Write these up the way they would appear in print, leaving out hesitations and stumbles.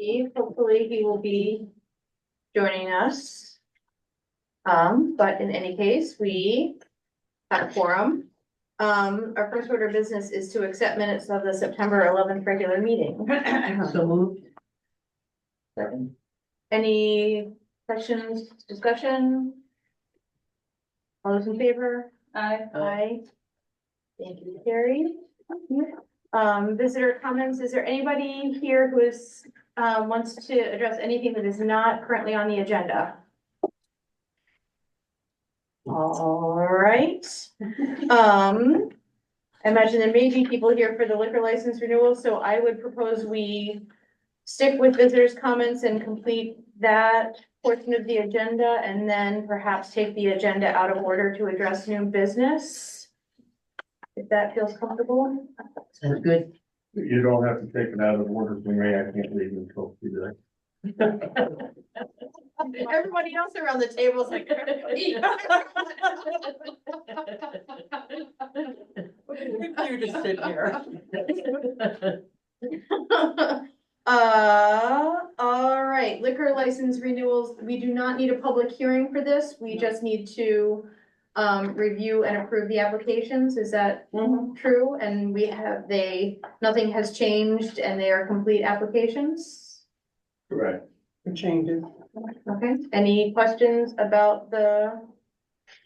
Steve. Hopefully he will be joining us. But in any case, we have a quorum. Our first order of business is to accept minutes of the September 11th regular meeting. So moved. Second. Any questions, discussion? All those in favor? Aye. Aye. Thank you, Carrie. Visitor comments, is there anybody here who is, wants to address anything that is not currently on the agenda? All right. I imagine there may be people here for the liquor license renewal, so I would propose we stick with visitors' comments and complete that portion of the agenda, and then perhaps take the agenda out of order to address new business. If that feels comfortable. Sounds good. You don't have to take it out of order for me, I can't leave until you do Everybody else around the table is like. You just sit here. All right, liquor license renewals, we do not need a public hearing for this, we just need to review and approve the applications, is that true? And we have, nothing has changed and they are complete applications? Correct. Changes. Okay, any questions about the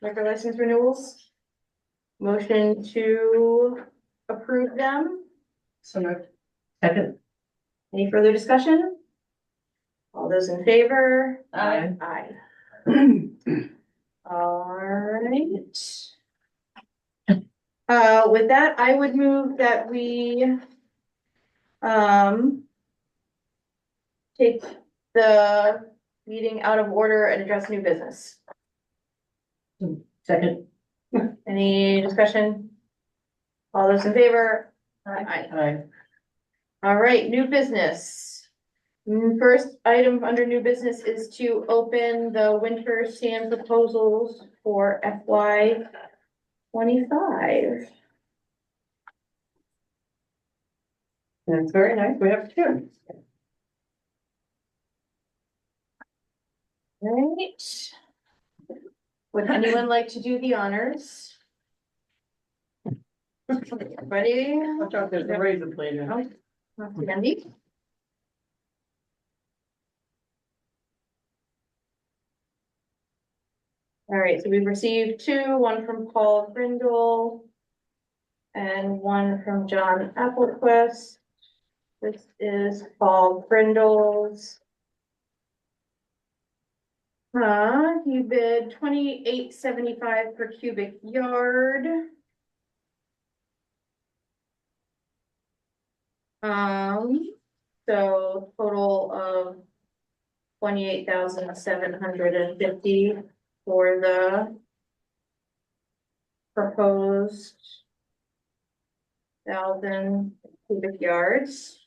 liquor license renewals? Motion to approve them? So moved. Second. Any further discussion? All those in favor? Aye. Aye. All right. With that, I would move that we take the meeting out of order and address new business. Second. Any discussion? All those in favor? Aye. Aye. All right, new business. First item under new business is to open the winter sand proposals for FY 25. That's very nice. We have two. All right. Would anyone like to do the honors? Ready? Watch out, there's a razor blade in it. Andy? All right, so we've received two, one from Paul Brindle and one from John Applequist. This is Paul Brindle's. He bid $28.75 per cubic yard. So total of 28,750 for the proposed 1,000 cubic yards.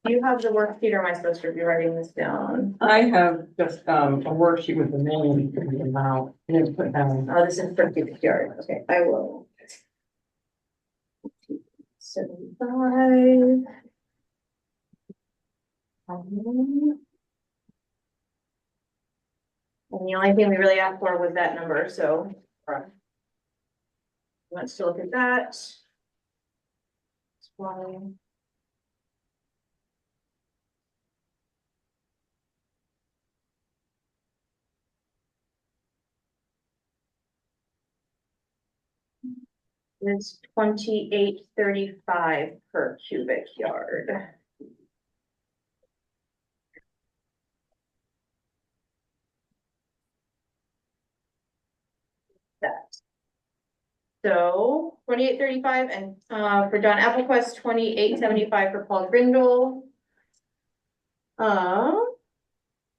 Do you have the worksheet, or am I supposed to be writing this down? I have just a worksheet with the name and the amount and then put down. Oh, this is per cubic yard. Okay, I will. 75. And the only thing we really asked for was that number, so. Let's look at that. One. It's 28.35 per cubic yard. That. So 28.35 and for John Applequist, 28.75 for Paul Brindle.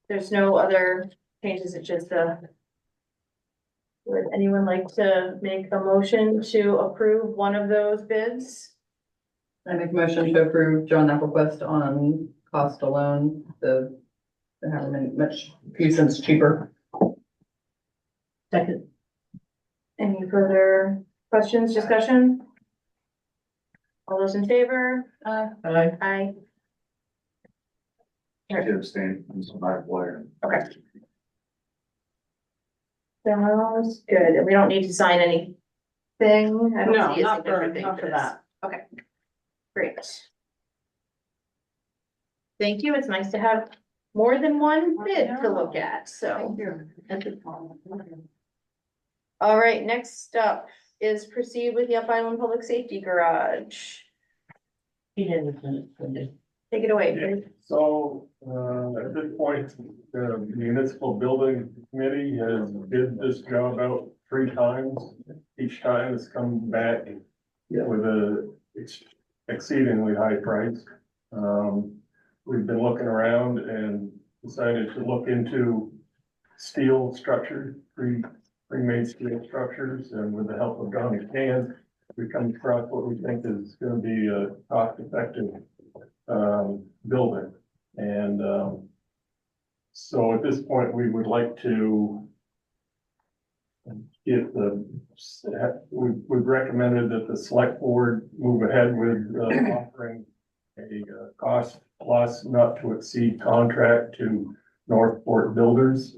There's no other changes, it's just would anyone like to make a motion to approve one of those bids? I make a motion to approve John Applequist on cost alone, the haven't much few cents cheaper. Second. Any further questions, discussion? All those in favor? Aye. Aye. abstain from some high player. Okay. Sounds good. And we don't need to sign anything. I don't No, see a not for, signature thing not for this. that. Okay. Great. Thank you. It's nice to have more than one bid to look at, so. All right, next up is proceed with the Up Island Public Safety Garage. He didn't. Take it away, please. So, at this point, the municipal building committee has bid this job out 3 times. Each time it's come back with a exceedingly high price. We've been looking around and decided to look into steel structure, pre-made steel structures, and with the help of Donnie Can, we come across what we think is gonna be a cost-effective building. And so at this point, we would like to get we've recommended that the select board move ahead with offering a cost plus not to exceed contract to Northport Builders.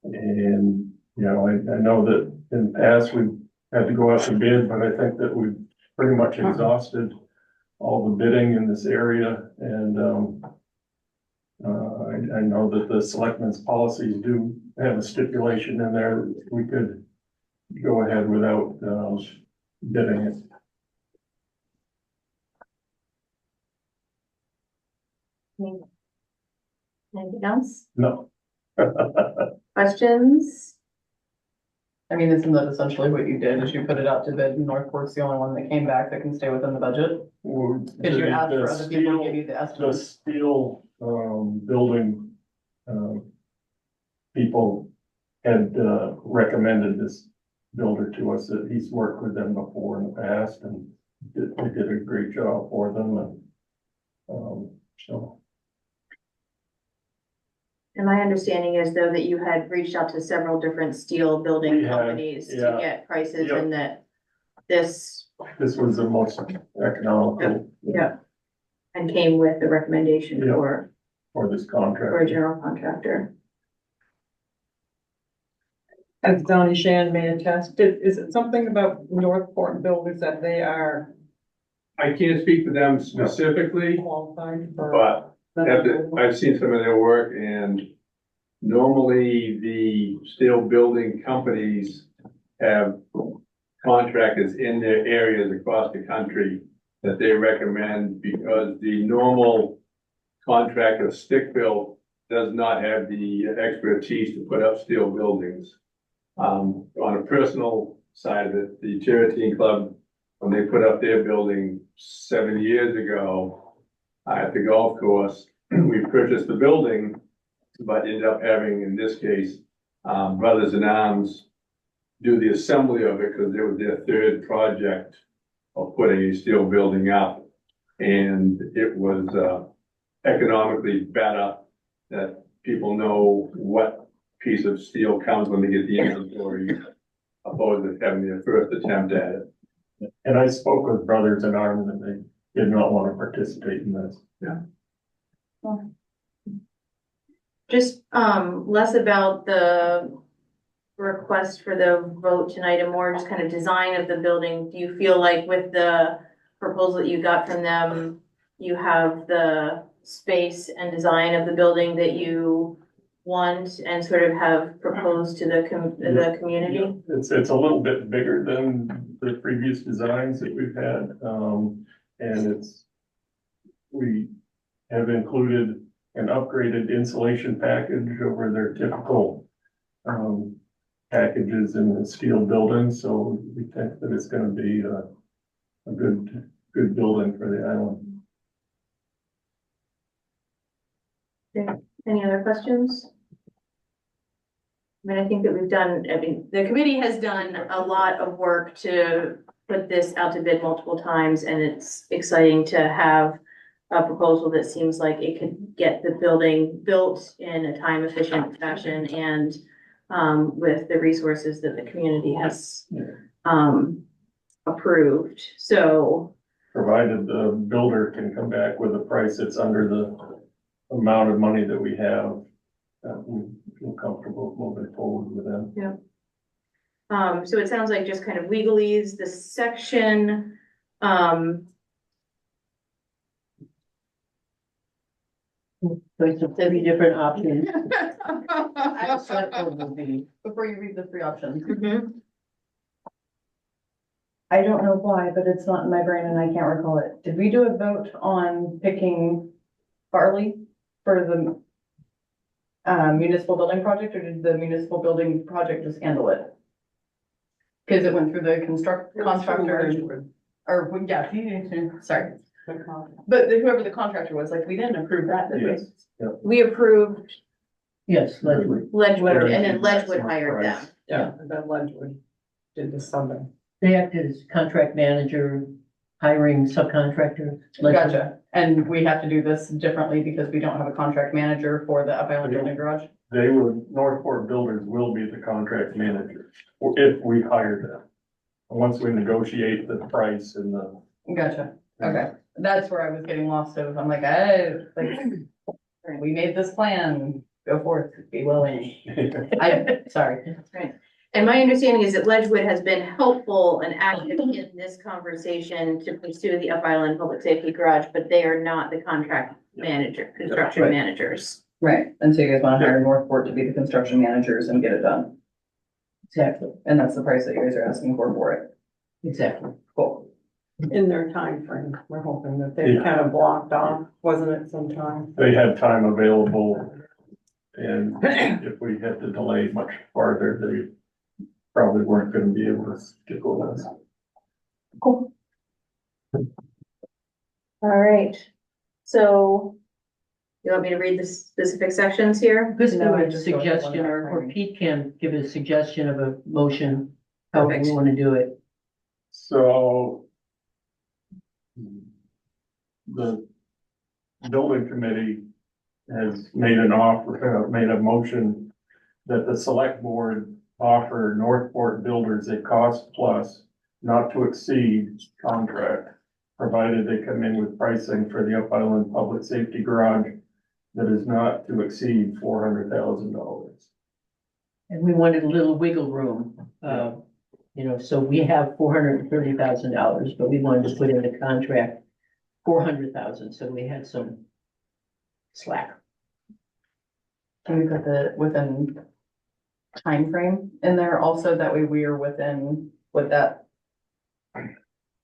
And, you know, I know that in the past we've had to go out to bid, but I think that we've pretty much exhausted all the bidding in this area. And I know that the selectmen's policies do have a stipulation in there that we could go ahead without bidding it. Anything else? No. Questions? I mean, isn't that essentially what you did, is you put it out to bid, and Northport's the only one that came back that can stay within the budget? Cause you asked for other people to give you the The estimate. steel, building, people had, recommended this builder to us, that he's worked with them before in the past, and they did a great job for them, and, so. And my understanding is though that you had reached out to several different steel building We had, companies to yeah. get prices Yep. and that this, This was the most economical yeah, and came with the recommendation Yeah. for for this a contract. general contractor. As Donnie Shan may attest, is it something about Northport Builders that they are I can't speak for them specifically, qualified for? but I've seen some of their work, and normally the steel building companies have contractors in their areas across the country that they recommend, because the normal contractor stick built does not have the expertise to put up steel buildings. On a personal side of it, the Cherokee Club, when they put up their building 7 years ago at the golf course, we purchased the building, but ended up having, in this case, Brothers in Arms do the assembly of it, because it was their 3rd project of putting a steel building up. And it was economically better that people know what piece of steel comes when they get the inventory, opposed to having their first attempt at it. And I spoke with Brothers in Arms, and they did not want to participate in this. Just, less about the request for the vote tonight and more just kind of design of the building. Do you feel like with the proposal that you got from them, you have the space and design of the building that you want and sort of have proposed to the community? It's a little bit bigger than the previous designs that we've had, and we have included an upgraded insulation package over their typical, packages in the steel building, so we think that it's gonna be a good building for the island. Any other questions? I mean, I think that the committee has done a lot of work to put this out to bid multiple times, and it's exciting to have a proposal that seems like it could get the building built in a time efficient fashion and with the resources that the community has approved. So provided the builder can come back with a price that's under the amount of money that we have, we feel comfortable moving forward with them. So it sounds like just kind of legalese, the section, There's 30 different options. The select board will be, Before you read the three options, Mhm. I don't know why, but it's not in my brain and I can't recall it. Did we do a vote on picking Farley for the municipal building project, or did the municipal building project just handle it? Because it went through the contractor, or, yeah, sorry. But whoever the contractor was, like, we didn't approve that, did we? Yes. We approved yes, Ledgewood. Ledgewood, and then Ledgewood hired them. Yeah, and then Ledgewood did the Sunday. They acted as contract manager, hiring subcontractors. Ledgewood. Gotcha. And we have to do this differently because we don't have a contract manager for the Up Island Building Garage? They would, Northport Builders will be the contract manager, if we hire them. Once we negotiate the price and the. Gotcha. Okay. That's where I was getting lost of, I'm like, oh, like, we made this plan, go forth, be willing. Sorry. And my understanding is that Ledgewood has been helpful and active in this conversation to pursue the Up Island Public Safety Garage, but they are not the contract manager, construction Right. managers. Right. And so you guys want to hire Northport to be the construction managers and get it done. Exactly, And that's the price that you guys are asking for it. exactly. Cool. In their time frame, we're hoping that they Yeah. kind of blocked off, wasn't it, sometime? They had time available, and if we had to delay much farther, they probably weren't gonna be able to stick with us. All right, so you want me to read the specific sections here? Just No, I a just don't want suggestion, that or wording. Pete can give a suggestion of a motion, however we Perfect. want to do it. So the building committee has made an offer, made a motion that the select board offer Northport Builders a cost plus not to exceed contract, provided they come in with pricing for the Up Island Public Safety Garage that is not to exceed $400,000. And we wanted a little wiggle room, so we have $430,000, but we wanted to put in the contract $400,000, so we had some slack. Can we put the within time frame in there also? That way we are within what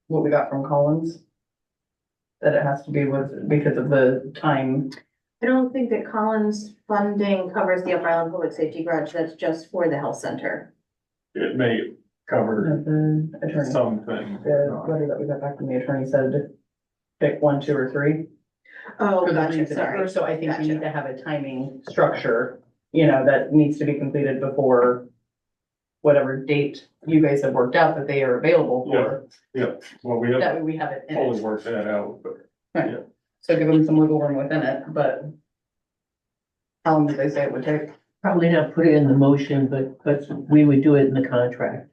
we got from Collins? That it has to be with, because of the time. I don't think that Collins funding covers the Up Island Public Safety Garage, that's just for the health center. It may cover The attorney, something. the letter that we got back from the attorney said to pick 1, 2, or 3. Oh, For the gotcha, reason, sorry. so I think we Gotcha. need to have a timing structure, that needs to be completed before whatever date you guys have worked out that they are available for. Well, we have That way we have it in fully it. worked that out, but So give them some wiggle room within it, but how long did they say it would take? Probably not put it in the motion, but we would do it in the contract.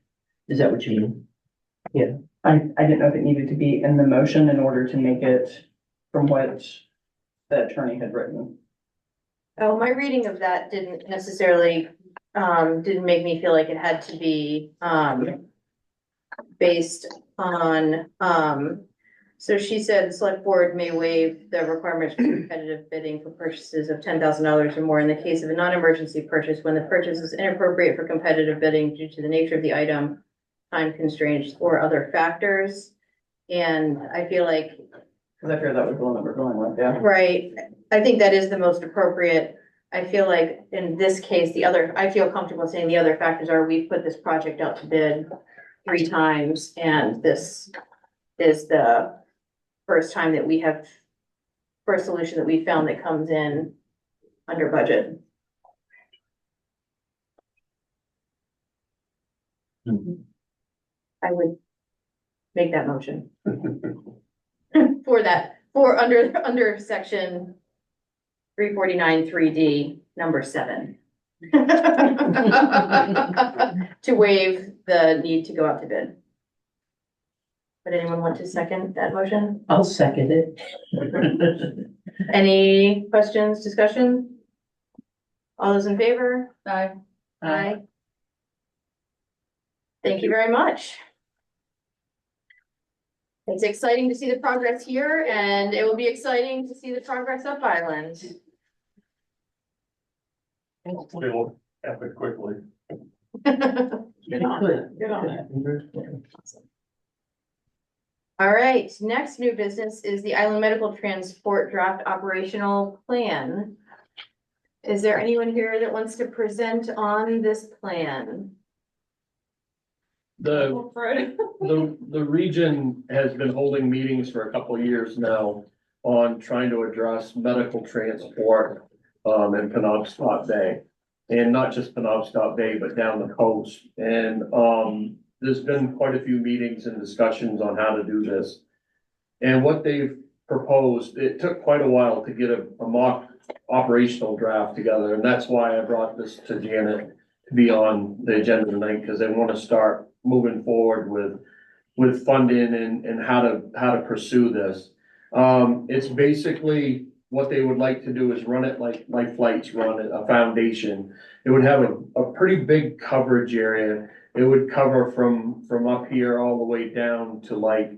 Is that what you mean? I didn't know if it needed to be in the motion in order to make it from what the attorney had written. Oh, my reading of that didn't necessarily, didn't make me feel like it had to be, based on, so she said the select board may waive the requirements for competitive bidding for purchases of $10,000 or more in the case of a non-emergency purchase when the purchase is inappropriate for competitive bidding due to the nature of the item, time constraints, or other factors. And I feel like, Cause I fear that was the one that we're going with, yeah. right, I think that is the most appropriate. I feel like in this case, I feel comfortable saying the other factors are we've put this project out to bid 3 times and this is the first time that we have, first solution that we found that comes in under budget. I would make that motion. For under section 349 3D, number 7. To waive the need to go out to bid. Would anyone want to second that motion? I'll second it. Any questions, discussion? All those in favor? Aye. Aye. Thank you very much. It's exciting to see the progress here, and it will be exciting to see the progress up island. It'll happen quickly. Good on it, good on it. All right, next new business is the Island Medical Transport Draft Operational Plan. Is there anyone here that wants to present on this plan? The region has been holding meetings for a couple of years now on trying to address medical transport in Penobscot Bay. And not just Penobscot Bay, but down the coast. And there's been quite a few meetings and discussions on how to do this. And what they've proposed, it took quite a while to get a mock operational draft together, and that's why I brought this to Janet to be on the agenda tonight, because they want to start moving forward with funding and how to pursue this. It's basically what they would like to do is run it like flights run a foundation. It would have a pretty big coverage area. It would cover from up here all the way down to like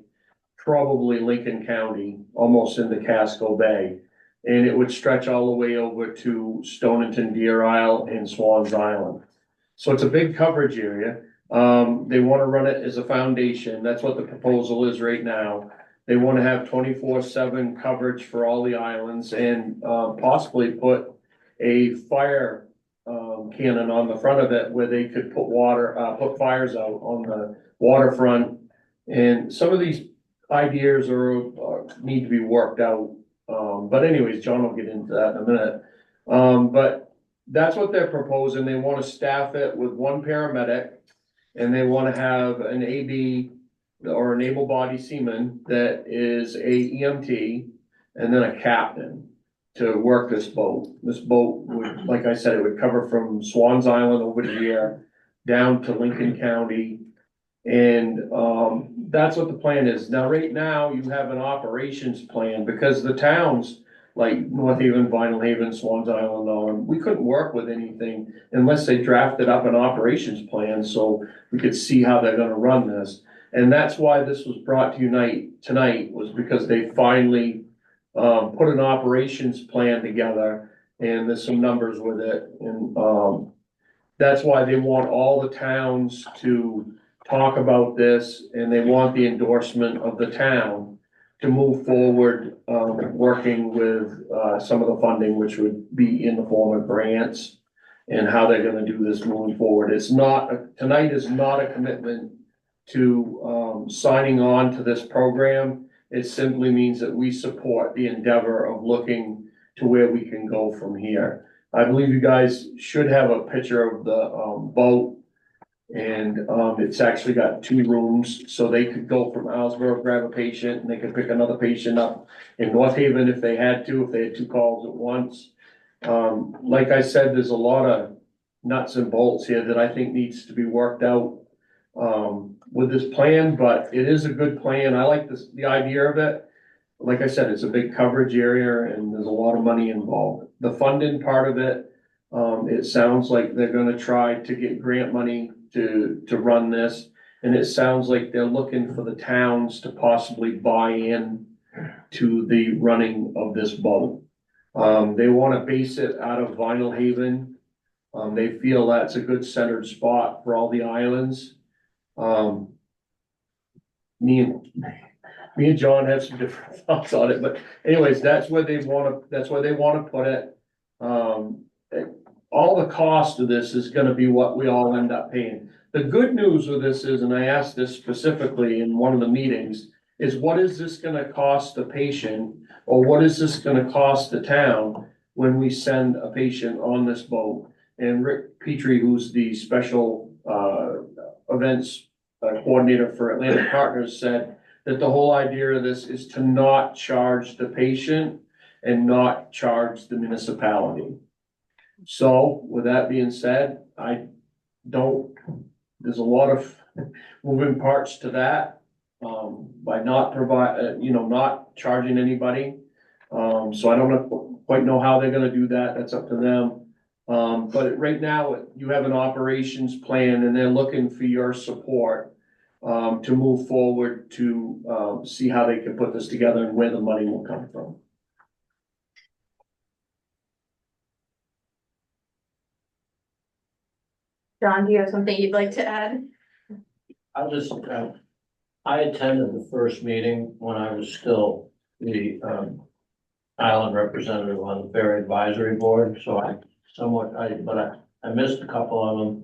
probably Lincoln County, almost into Casco Bay. And it would stretch all the way over to Stonington, Deer Isle, and Swans Island. So it's a big coverage area. They want to run it as a foundation. That's what the proposal is right now. They want to have 24/7 coverage for all the islands and possibly put a fire cannon on the front of it where they could put fires out on the waterfront. And some of these ideas need to be worked out. But anyways, John will get into that in a minute. But that's what they're proposing. They want to staff it with one paramedic, and they want to have an AD or an able-bodied seaman that is a EMT, and then a captain to work this boat. This boat would, like I said, it would cover from Swans Island over here down to Lincoln County. And that's what the plan is. Now, right now, you have an operations plan because the towns like North Haven, Vinyl Haven, Swans Island, we couldn't work with anything unless they drafted up an operations plan so we could see how they're gonna run this. And that's why this was brought to you tonight was because they finally put an operations plan together, and there's some numbers with it. And that's why they want all the towns to talk about this, and they want the endorsement of the town to move forward, working with some of the funding, which would be in the form of grants, and how they're gonna do this moving forward. Tonight is not a commitment to signing on to this program. It simply means that we support the endeavor of looking to where we can go from here. I believe you guys should have a picture of the boat. And it's actually got 2 rooms, so they could go from Islesboro, grab a patient, and they could pick another patient up in North Haven if they had 2 calls at once. Like I said, there's a lot of nuts and bolts here that I think needs to be worked out with this plan, but it is a good plan. I like the idea of it. Like I said, it's a big coverage area and there's a lot of money involved. The funding part of it, it sounds like they're gonna try to get grant money to run this. And it sounds like they're looking for the towns to possibly buy in to the running of this boat. They wanna base it out of Vinyl Haven. They feel that's a good centered spot for all the islands. Me and John have some different thoughts on it, but anyways, that's where they wanna put it. All the cost of this is gonna be what we all end up paying. The good news with this is, and I asked this specifically in one of the meetings, is what is this gonna cost the patient? Or what is this gonna cost the town when we send a patient on this boat? And Rick Petrie, who's the special events coordinator for Atlantic Partners, said that the whole idea of this is to not charge the patient and not charge the municipality. So with that being said, there's a lot of moving parts to that. by not not charging anybody. So I don't quite know how they're gonna do that, that's up to them. But right now, you have an operations plan and they're looking for your support to move forward to see how they can put this together and where the money will come from. John, do you have something you'd like to add? I'll just, I attended the first meeting when I was still the, island representative on the Ferry Advisory Board, so I missed a couple of them.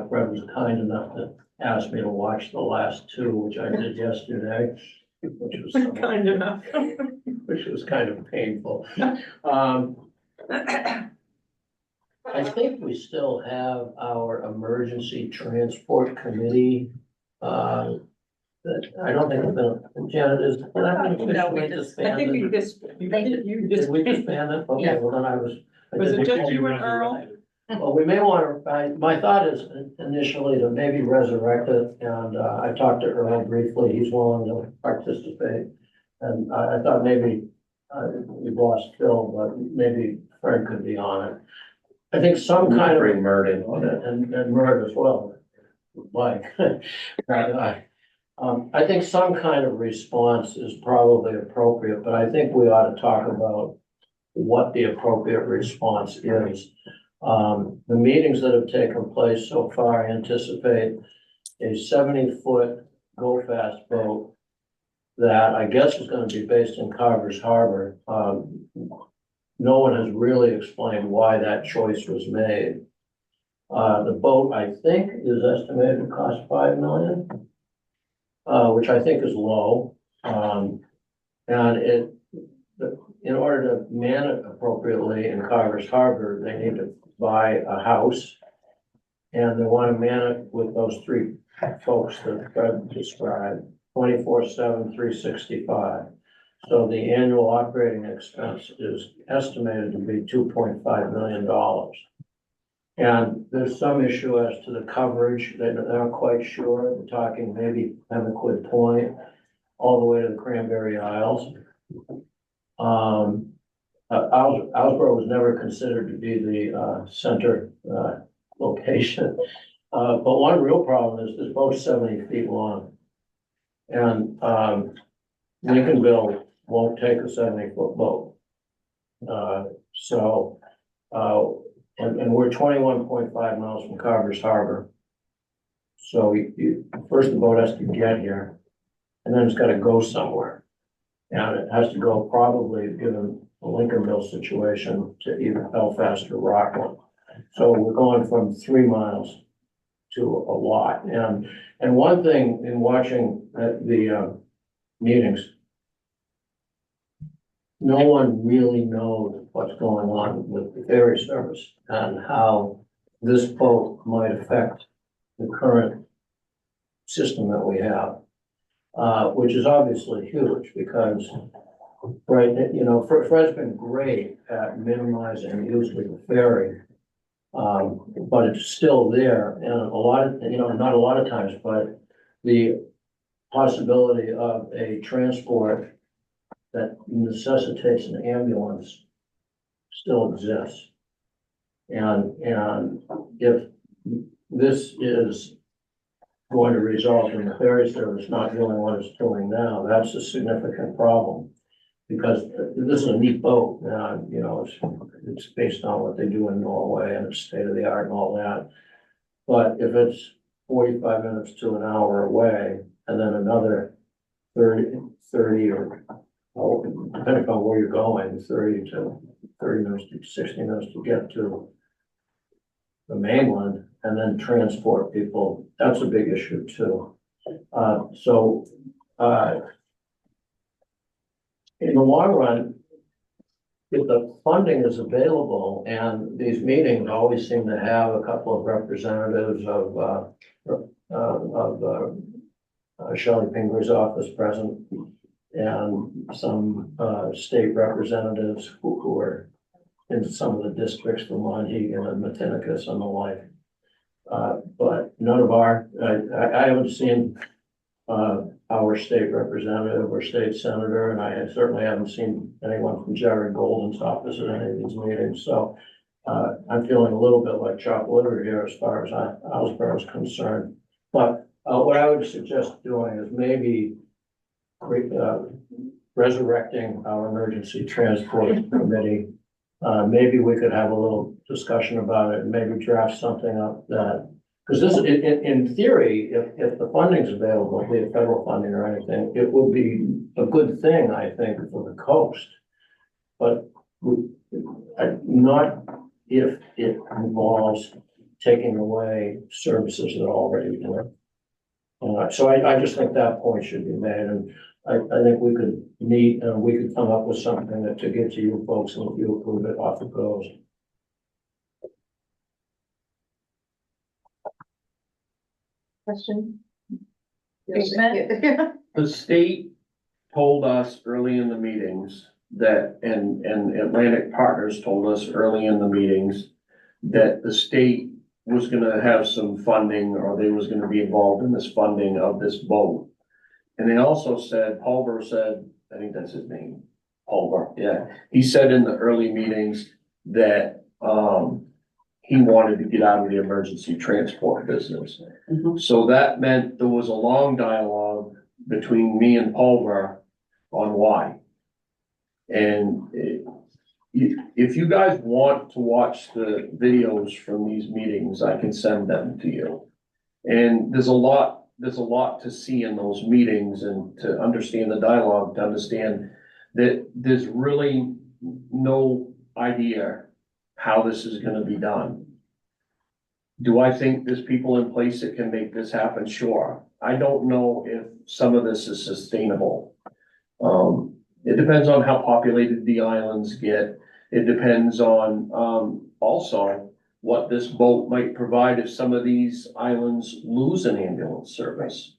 Fred was kind enough to ask me to watch the last two, which I did yesterday, which was somewhat- Kind enough. which was kind of painful. I think we still have our emergency transport committee, that I don't think it's been, Janet, is that been No, we officially just, I think disbanded? you Did just, we disband it? Okay, Yeah. well then I was. I Was it didn't- just you and Earl? Well, we may want to, my thought is initially to maybe resurrect it, and I talked to Earl briefly, he's willing to participate. And I thought maybe, we've lost Phil, but maybe Fred could be on it. I think some kind of. Bring Murden on it. And Mert as well, Mike. I think some kind of response is probably appropriate, but I think we ought to talk about what the appropriate response is. The meetings that have taken place so far anticipate a 70-foot go-fast boat that I guess is gonna be based in Carver's Harbor. No one has really explained why that choice was made. The boat, I think, is estimated to cost $5 million, which I think is low. And in order to man it appropriately in Carver's Harbor, they need to buy a house. And they want to man it with those three folks that Fred described, 24/7, 365. So the annual operating expense is estimated to be $2.5 million. And there's some issue as to the coverage, they're not quite sure, they're talking maybe Pemaquid Point, all the way to the Cranberry Isles. Islesboro was never considered to be the center location. But one real problem is this boat's 70 feet long. And Lincolnville won't take a 70-foot boat. And we're 21.5 miles from Carver's Harbor. So first the boat has to get here, and then it's gotta go somewhere. And it has to go probably, given the Lincolnville situation, to either Belfast or Rockland. So we're going from 3 miles to a lot. And one thing in watching the meetings, no one really knows what's going on with the ferry service and how this boat might affect the current system that we have, which is obviously huge because, right, Fred's been great at minimizing use of the ferry, but it's still there, and a lot of, not a lot of times, but the possibility of a transport that necessitates an ambulance still exists. And if this is going to result in the ferry service not doing what it's doing now, that's a significant problem. Because this is a neat boat, it's based on what they do in Norway and it's state of the art and all that. But if it's 45 minutes to an hour away and then another 30 or, depending on where you're going, 30 minutes to 60 minutes to get to the mainland and then transport people, that's a big issue too. In the long run, if the funding is available, and these meetings always seem to have a couple of representatives of Shelley Pinger's office present, and some state representatives who are in some of the districts, from Monhegan and Matinicus and the like. But none of I haven't seen our state representative or state senator, and I certainly haven't seen anyone from Jared Golden's office at any of these meetings, so I'm feeling a little bit like chopped liver here as far as Islesboro is concerned. But what I would suggest doing is maybe resurrecting our emergency transport committee. Maybe we could have a little discussion about it, and maybe draft something up that, because this, in theory, if the funding's available, be it federal funding or anything, it would be a good thing, I think, for the coast. But not if it involves taking away services that are already there. So I just think that point should be made, and I think we could meet, and we could come up with something that to get to you folks, and if you approve it, off it goes. Question? The state told us early in the meetings that, and Atlantic Partners told us early in the meetings that the state was gonna have some funding, or they was gonna be involved in this funding of this boat. And they also said, Pulver said, I think that's his name, Pulver, yeah. He said in the early meetings that, he wanted to get out of the emergency transport business. Mhm. So that meant there was a long dialogue between me and Pulver on why. And if you guys want to watch the videos from these meetings, I can send them to you. And there's a lot to see in those meetings, and to understand the dialogue, to understand that there's really no idea how this is gonna be done. Do I think there's people in place that can make this happen? Sure. I don't know if some of this is sustainable. It depends on how populated the islands get. It depends on, also what this boat might provide if some of these islands lose an ambulance service.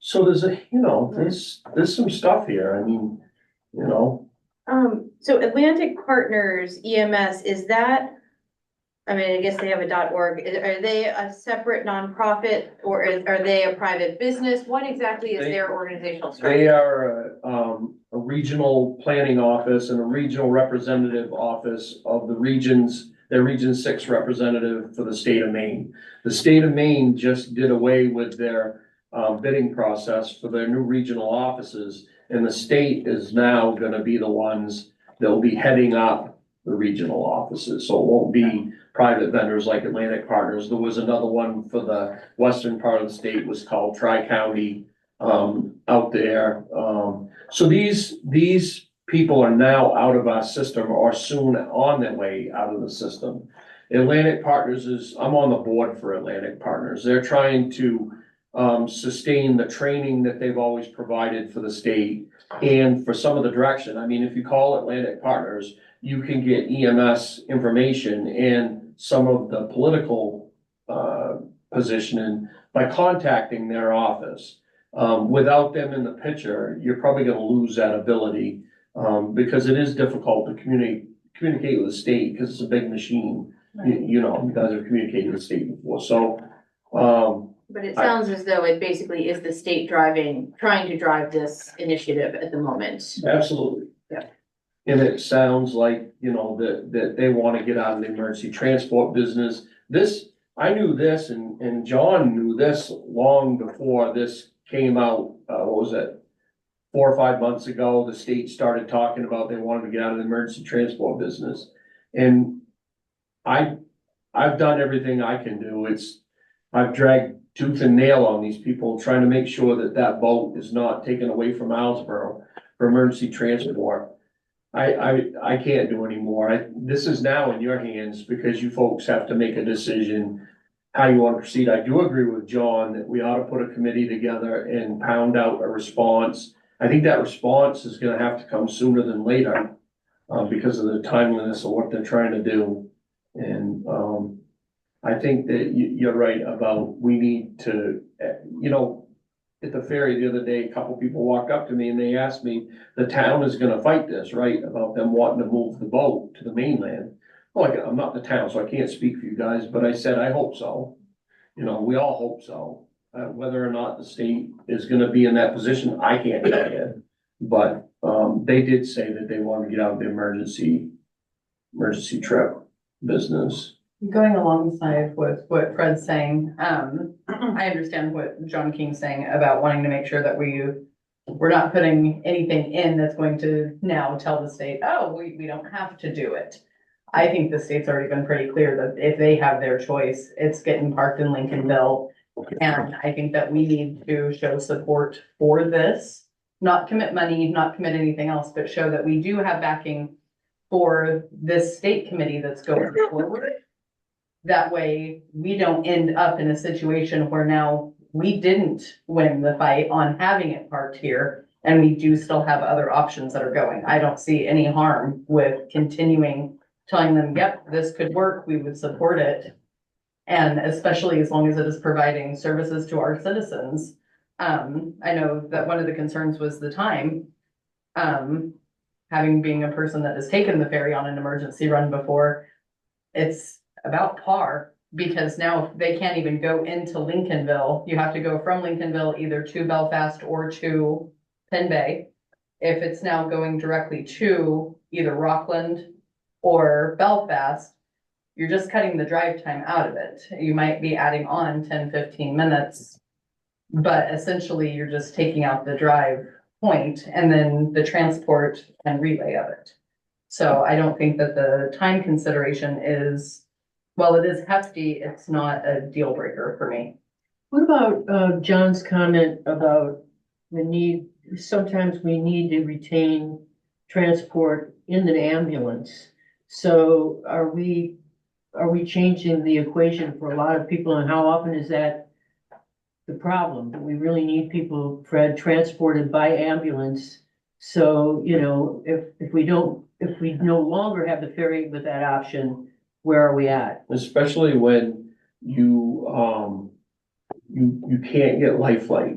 So there's there's some stuff here. I mean, So Atlantic Partners EMS, is that, I mean, I guess they have a .org, are they a separate nonprofit, or are they a private business? What exactly is their organizational structure? they are a regional planning office and a regional representative office of the regions. They're Region 6 representative for the state of Maine. The state of Maine just did away with their bidding process for their new regional offices, and the state is now gonna be the ones that will be heading up the regional offices. So it won't be private vendors like Atlantic Partners. There was another one for the western part of the state, was called Tri-County out there. So these people are now out of our system, or soon on their way out of the system. Atlantic Partners I'm on the board for Atlantic Partners. They're trying to sustain the training that they've always provided for the state, and for some of the direction. I mean, if you call Atlantic Partners, you can get EMS information and some of the political positioning by contacting their office. Without them in the picture, you're probably gonna lose that ability, because it is difficult to communicate with the state, because it's a big machine. You guys have communicated with the state before, so, But it sounds as though it basically is the state trying to drive this initiative at the moment. absolutely. Yeah. And it sounds like, that they wanna get out of the emergency transport business. I knew this, and John knew this long before this came out, what was it? 4 or 5 months ago, the state started talking about they wanted to get out of the emergency transport business. And I've done everything I can do. I've dragged tooth and nail on these people, trying to make sure that boat is not taken away from Islesboro for emergency transport. I can't do anymore. This is now in your hands, because you folks have to make a decision how you want to proceed. I do agree with John that we ought to put a committee together and pound out a response. I think that response is gonna have to come sooner than later, because of the timeliness of what they're trying to do. And, I think that you're right about, we need to, at the ferry the other day, a couple people walked up to me and they asked me, the town is gonna fight this, right? About them wanting to move the boat to the mainland. Well, I'm not the town, so I can't speak for you guys, but I said, I hope so. We all hope so. Whether or not the state is gonna be in that position, I can't tell you. But, they did say that they want to get out of the emergency trip business. Going alongside with what Fred's saying, I understand what John King's saying about wanting to make sure that we're not putting anything in that's going to now tell the state, oh, we don't have to do it. I think the state's already been pretty clear that if they have their choice, it's getting parked in Lincolnville. And I think that we need to show support for this, not commit money, not commit anything else, but show that we do have backing for this state committee that's going forward. That way, we don't end up in a situation where now we didn't win the fight on having it parked here, and we do still have other options that are going. I don't see any harm with continuing telling them, yep, this could work, we would support it. And especially as long as it is providing services to our citizens. I know that one of the concerns was the time. Having being a person that has taken the ferry on an emergency run before, it's about par, because now they can't even go into Lincolnville. You have to go from Lincolnville either to Belfast or to Penn Bay. If it's now going directly to either Rockland or Belfast, you're just cutting the drive time out of it. You might be adding on 10-15 minutes, but essentially you're just taking out the drive point and then the transport and relay of it. So I don't think that the time consideration is, while it is hefty, it's not a deal breaker for me. What about, John's comment about the need, sometimes we need to retain transport in the ambulance. So are we changing the equation for a lot of people, and how often is that the problem? Do we really need people, Fred, transported by ambulance? So, you know, if we no longer have the ferry with that option, where are we at? Especially when you can't get life flight.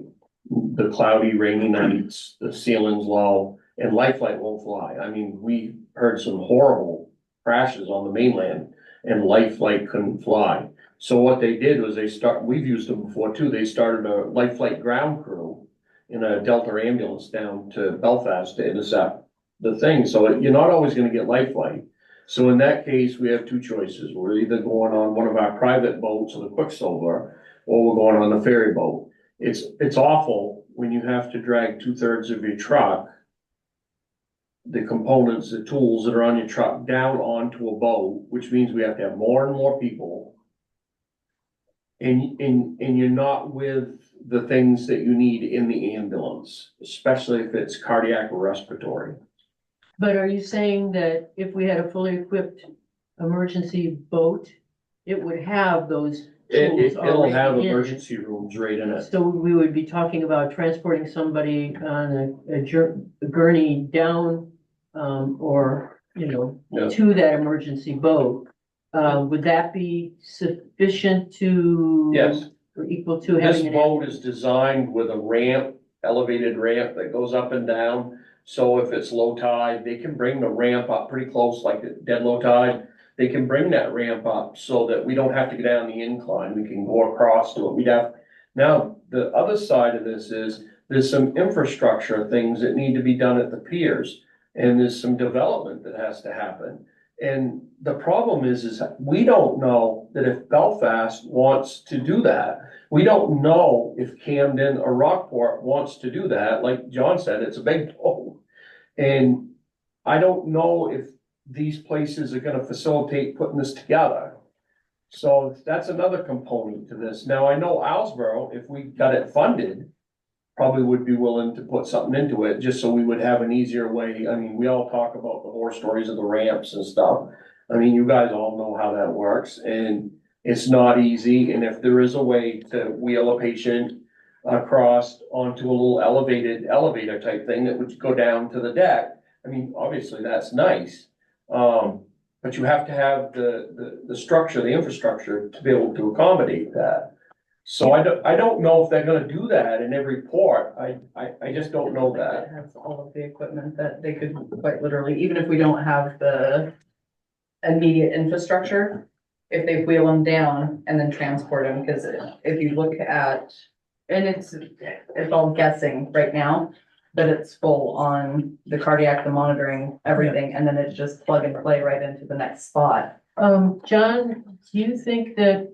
The cloudy, rainy nights, the ceiling's low, and life flight won't fly. I mean, we heard some horrible crashes on the mainland and life flight couldn't fly. So what they did was we've used them before too, they started a life flight ground crew in a Delta ambulance down to Belfast to intercept the thing. So you're not always gonna get life flight. So in that case, we have two choices. We're either going on one of our private boats or the Quicksilver, or we're going on the ferry boat. It's awful when you have to drag 2/3 of your truck, the components, the tools that are on your truck down onto a boat, which means we have to have more and more people. And you're not with the things that you need in the ambulance, especially if it's cardiac or respiratory. But are you saying that if we had a fully equipped emergency boat, it would have those tools It'll have already in it? emergency rooms right in it. So we would be talking about transporting somebody on a gurney down, or, you know, Yeah. to that emergency boat. Would that be sufficient to? Yes. Or equal to This having an? boat is designed with a ramp, elevated ramp that goes up and down. So if it's low tide, they can bring the ramp up pretty close, like at dead low tide. They can bring that ramp up so that we don't have to go down the incline. We can go across to it. Now, the other side of this is there's some infrastructure things that need to be done at the piers. And there's some development that has to happen. And the problem is we don't know that if Belfast wants to do that. We don't know if Camden or Rockport wants to do that. Like John said, it's a big boat. And I don't know if these places are gonna facilitate putting this together. So that's another component to this. Now, I know Islesboro, if we got it funded, probably would be willing to put something into it, just so we would have an easier way. I mean, we all talk about the horror stories of the ramps and stuff. I mean, you guys all know how that works, and it's not easy, and if there is a way to wheel a patient across onto a little elevator type thing that would go down to the deck, I mean, obviously, that's nice. But you have to have the structure, the infrastructure to be able to accommodate that. So I don't know if they're gonna do that in every port. I just don't know It that. has all of the equipment that they could quite literally, even if we don't have the immediate infrastructure, if they wheel them down and then transport them, because if you look at And it's all guessing right now, but it's full on the cardiac, the monitoring, everything, and then it's just plug and play right into the next spot. John, do you think that,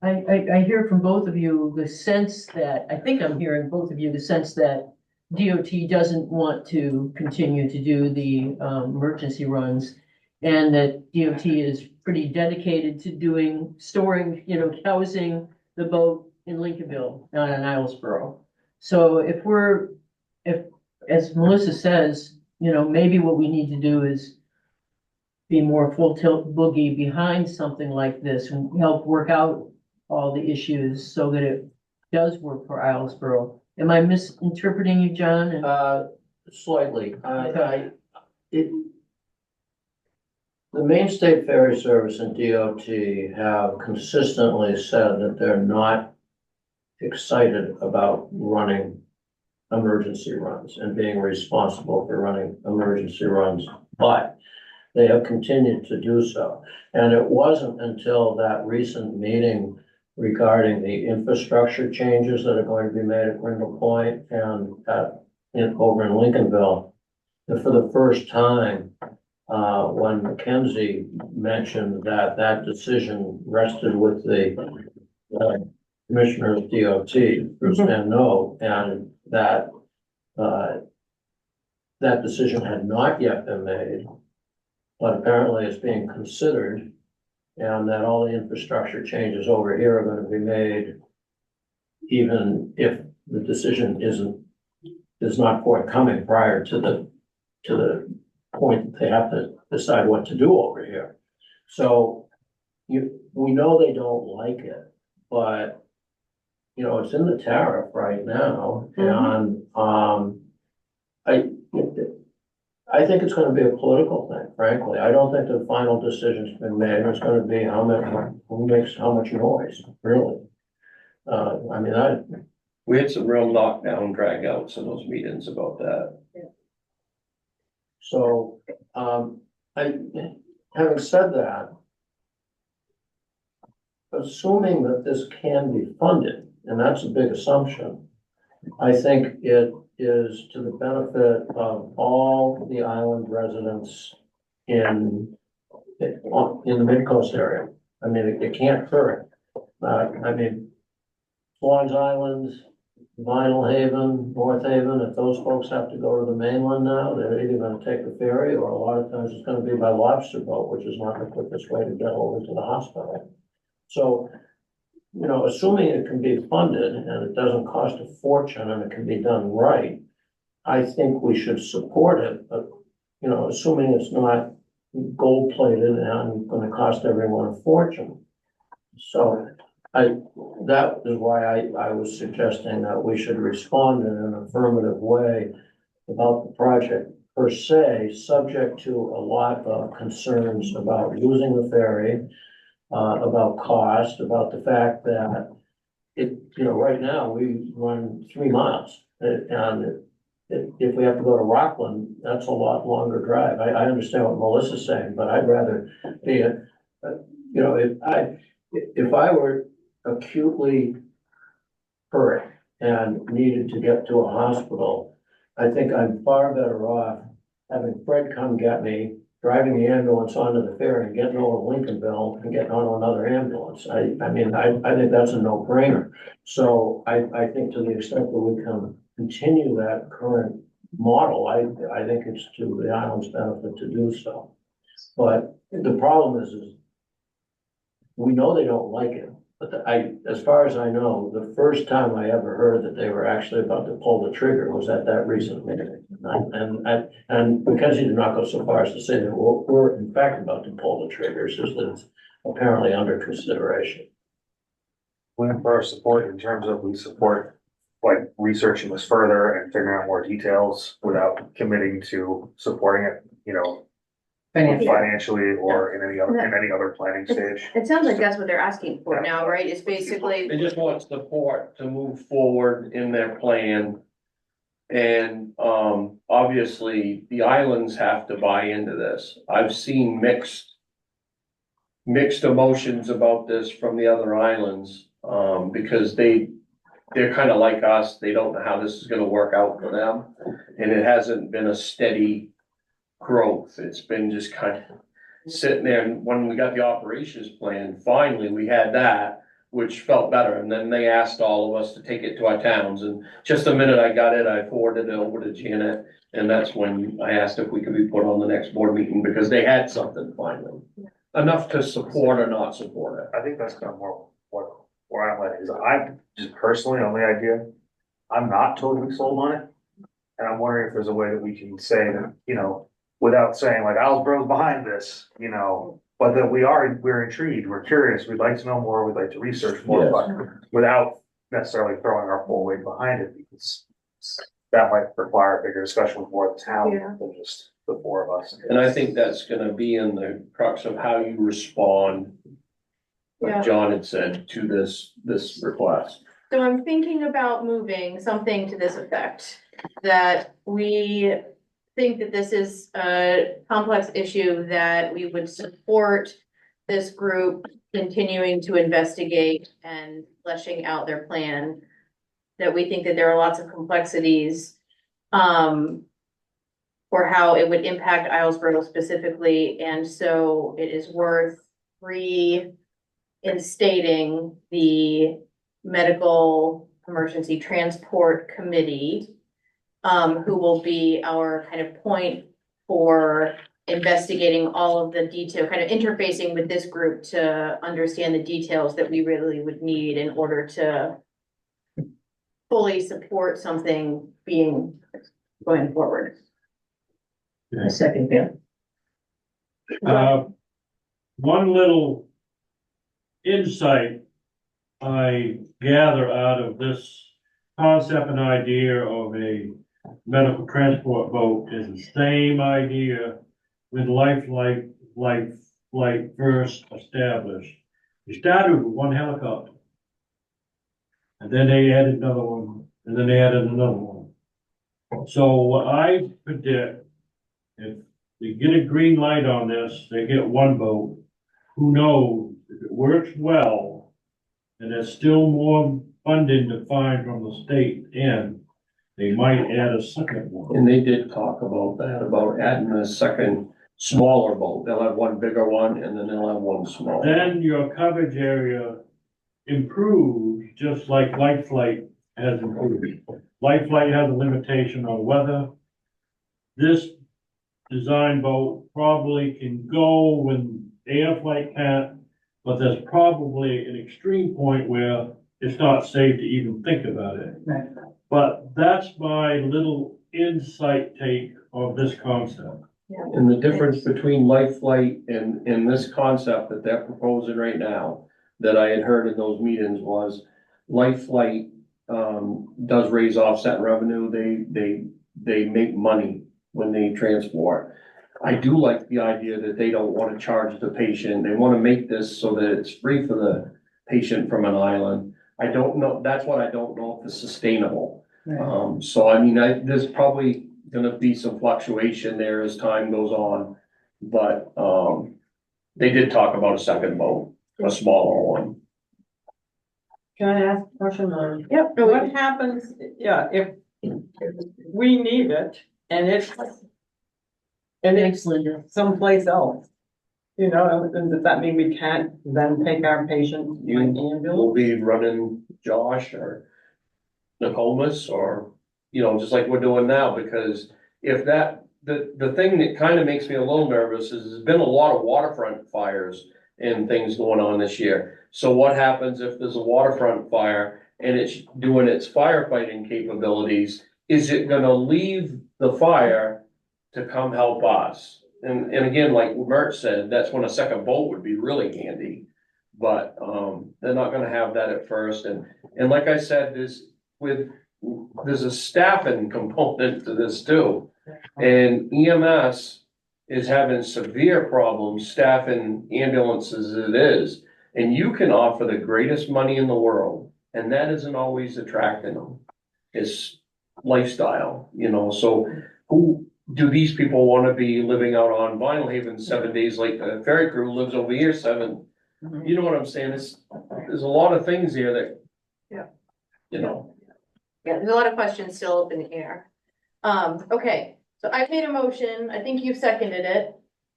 I hear from both of you the sense that, I think I'm hearing both of you, the sense that DOT doesn't want to continue to do the, emergency runs, and that DOT is pretty dedicated to doing, storing, housing the boat in Lincolnville, not in Islesboro. So if, as Melissa says, maybe what we need to do is be more full tilt boogie behind something like this and help work out all the issues so that it does work for Islesboro. Am I misinterpreting you, John? And- Slightly, the Maine State Ferry Service and DOT have consistently said that they're not excited about running emergency runs and being responsible for running emergency runs, but they have continued to do so. And it wasn't until that recent meeting regarding the infrastructure changes that are going to be made at Grindle Point and over in Lincolnville, that for the first time, when Mackenzie mentioned that that decision rested with the commissioner of DOT, Bruce Van Noe, and that that decision had not yet been made, but apparently it's being considered, and that all the infrastructure changes over here are going to be made, even if the decision is not forthcoming prior to the point that they have to decide what to do over here. So we know they don't like it, but it's in the tariff right now, and I think it's gonna be a political thing, frankly. I don't think the final decision's been made. It's gonna be who makes how much noise, really. We had some real knockdown dragouts in those meetings about that. So, having said that, assuming that this can be funded, and that's a big assumption, I think it is to the benefit of all the island residents in the mid-coast area. I mean, it can't hurt. Florence Island, Vinyl Haven, North Haven, if those folks have to go to the mainland now, they're either gonna take the ferry, or a lot of times it's gonna be by lobster boat, which is not the quickest way to get over to the hospital. So, assuming it can be funded and it doesn't cost a fortune and it can be done right, I think we should support it, but, assuming it's not gold plated and gonna cost everyone a fortune. So that is why I was suggesting that we should respond in an affirmative way about the project per se, subject to a lot of concerns about using the ferry, about cost, about the fact that right now we run 3 miles. And if we have to go to Rockland, that's a lot longer drive. I understand what Melissa's saying, but I'd rather be if I were acutely hurt and needed to get to a hospital, I think I'm far better off having Fred come get me, driving the ambulance onto the ferry and getting over to Lincolnville and getting onto another ambulance. I think that's a no-brainer. So I think to the extent that we can continue that current model, I think it's to the island's benefit to do so. But the problem is we know they don't like it. But as far as I know, the first time I ever heard that they were actually about to pull the trigger was at that recent meeting. And Mackenzie did not go so far as to say that we're in fact about to pull the trigger, it's just that it's apparently under consideration. Looking for our support in terms of we support like researching this further and figuring out more details without committing to supporting it, financially or in any other planning stage. It sounds like that's what they're asking for now, right? It's basically, They just want support to move forward in their plan. And, obviously, the islands have to buy into this. I've seen mixed emotions about this from the other islands, because they they're kind of like us, they don't know how this is gonna work out for them. And it hasn't been a steady growth, it's been just kind of sitting there, and when we got the operations plan, finally, we had that, which felt better, and then they asked all of us to take it to our towns, and just the minute I got it, I forwarded it over to Janet, and that's when I asked if we could be put on the next board meeting, because they had something finally. Enough to support or not support it. I think that's kind of more what, where I'm at, is I'm just personally on the idea, I'm not totally sold on it. And I'm wondering if there's a way that we can say that, you know, without saying like Owlsboro's behind this, you know, but that we're intrigued, we're curious, we'd like to know more, we'd like to research more, Yes. but without necessarily throwing our full weight behind it, because that might require a bigger discussion with more of the town Yeah. than just the four of us. And I think that's gonna be in the crux of how you respond, Yeah. like John had said, to this request. So I'm thinking about moving something to this effect, that we think that this is a complex issue, that we would support this group continuing to investigate and fleshing out their plan. That we think that there are lots of complexities, for how it would impact Islesboro specifically, and so it is worth reinstating the Medical Emergency Transport Committee, who will be our kind of point for investigating all of the detail, kind of interfacing with this group to understand the details that we really would need in order to fully support something being going forward. A second, Pam. One little insight I gather out of this concept and idea of a medical transport boat is the same idea with Life first established. They started with one helicopter. And then they added another one, and then they added another one. So what I predict, if they get a green light on this, they get one boat, who knows, if it works well, and there's still more funding to find from the state end, they might add a second one. And they did talk about that, about adding a second smaller boat. They'll have one bigger one and then they'll have one smaller. Then your coverage area improves, just like Light Flight has improved. Light Flight has a limitation on weather. This design boat probably can go when air flight can't, but there's probably an extreme point where it's not safe to even think about it. Right. But that's my little insight take of this concept. And the difference between Life Flight and this concept that they're proposing right now, that I had heard in those meetings, was Life Flight does raise offset revenue. They make money when they transport. I do like the idea that they don't want to charge the patient. They want to make this so that it's free for the patient from an island. I don't know, that's what I don't know if it's sustainable. Right. So I mean, there's probably gonna be some fluctuation there as time goes on. But, they did talk about a second boat, a smaller one. Can I ask a question or? Yep. What happens, yeah, if we need it and it's Thanks, Linda. someplace else? You know, and does that mean we can't then take our patient by We'll ambulance? be running Josh or Nokomis or, just like we're doing now, because if the thing that kind of makes me a little nervous is there's been a lot of waterfront fires and things going on this year. So what happens if there's a waterfront fire and it's doing its firefighting capabilities? Is it gonna leave the fire to come help us? And again, like Mert said, that's when a second boat would be really handy. But, they're not gonna have that at first. And like I said, there's a staffing component to this too. And EMS is having severe problems staffing ambulances as it is. And you can offer the greatest money in the world, and that isn't always attracting them. It's lifestyle, so who do these people want to be living out on Vinyl Haven 7 days like the ferry crew lives over here 7? You know what I'm saying? There's a lot of things here that you know. Yeah, there's a lot of questions still up in the air. Okay, so I've made a motion. I think you've seconded it.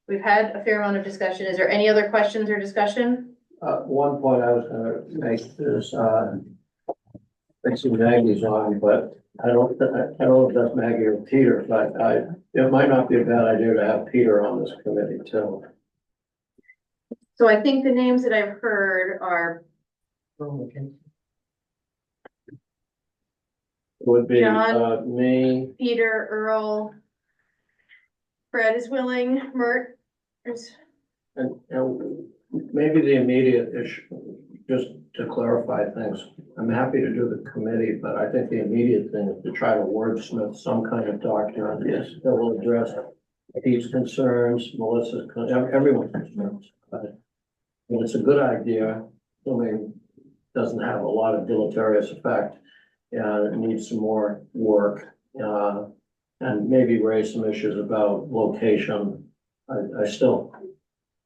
We've had a fair amount of discussion. Is there any other questions or discussion? One point I was gonna make is, I see Maggie's on, but I don't know if that's Maggie or Peter, but it might not be a bad idea to have Peter on this committee too. So I think the names that I've heard are Would be, John. me, Peter, Earl. Fred is willing, Mert is, and maybe the immediate issue, just to clarify things. I'm happy to do the committee, but I think the immediate thing is to try to wordsmith some kind of document that will address Pete's concerns, Melissa's, everyone's concerns. But it's a good idea, assuming it doesn't have a lot of deleterious effect. It needs some more work, and maybe raise some issues about location. I still,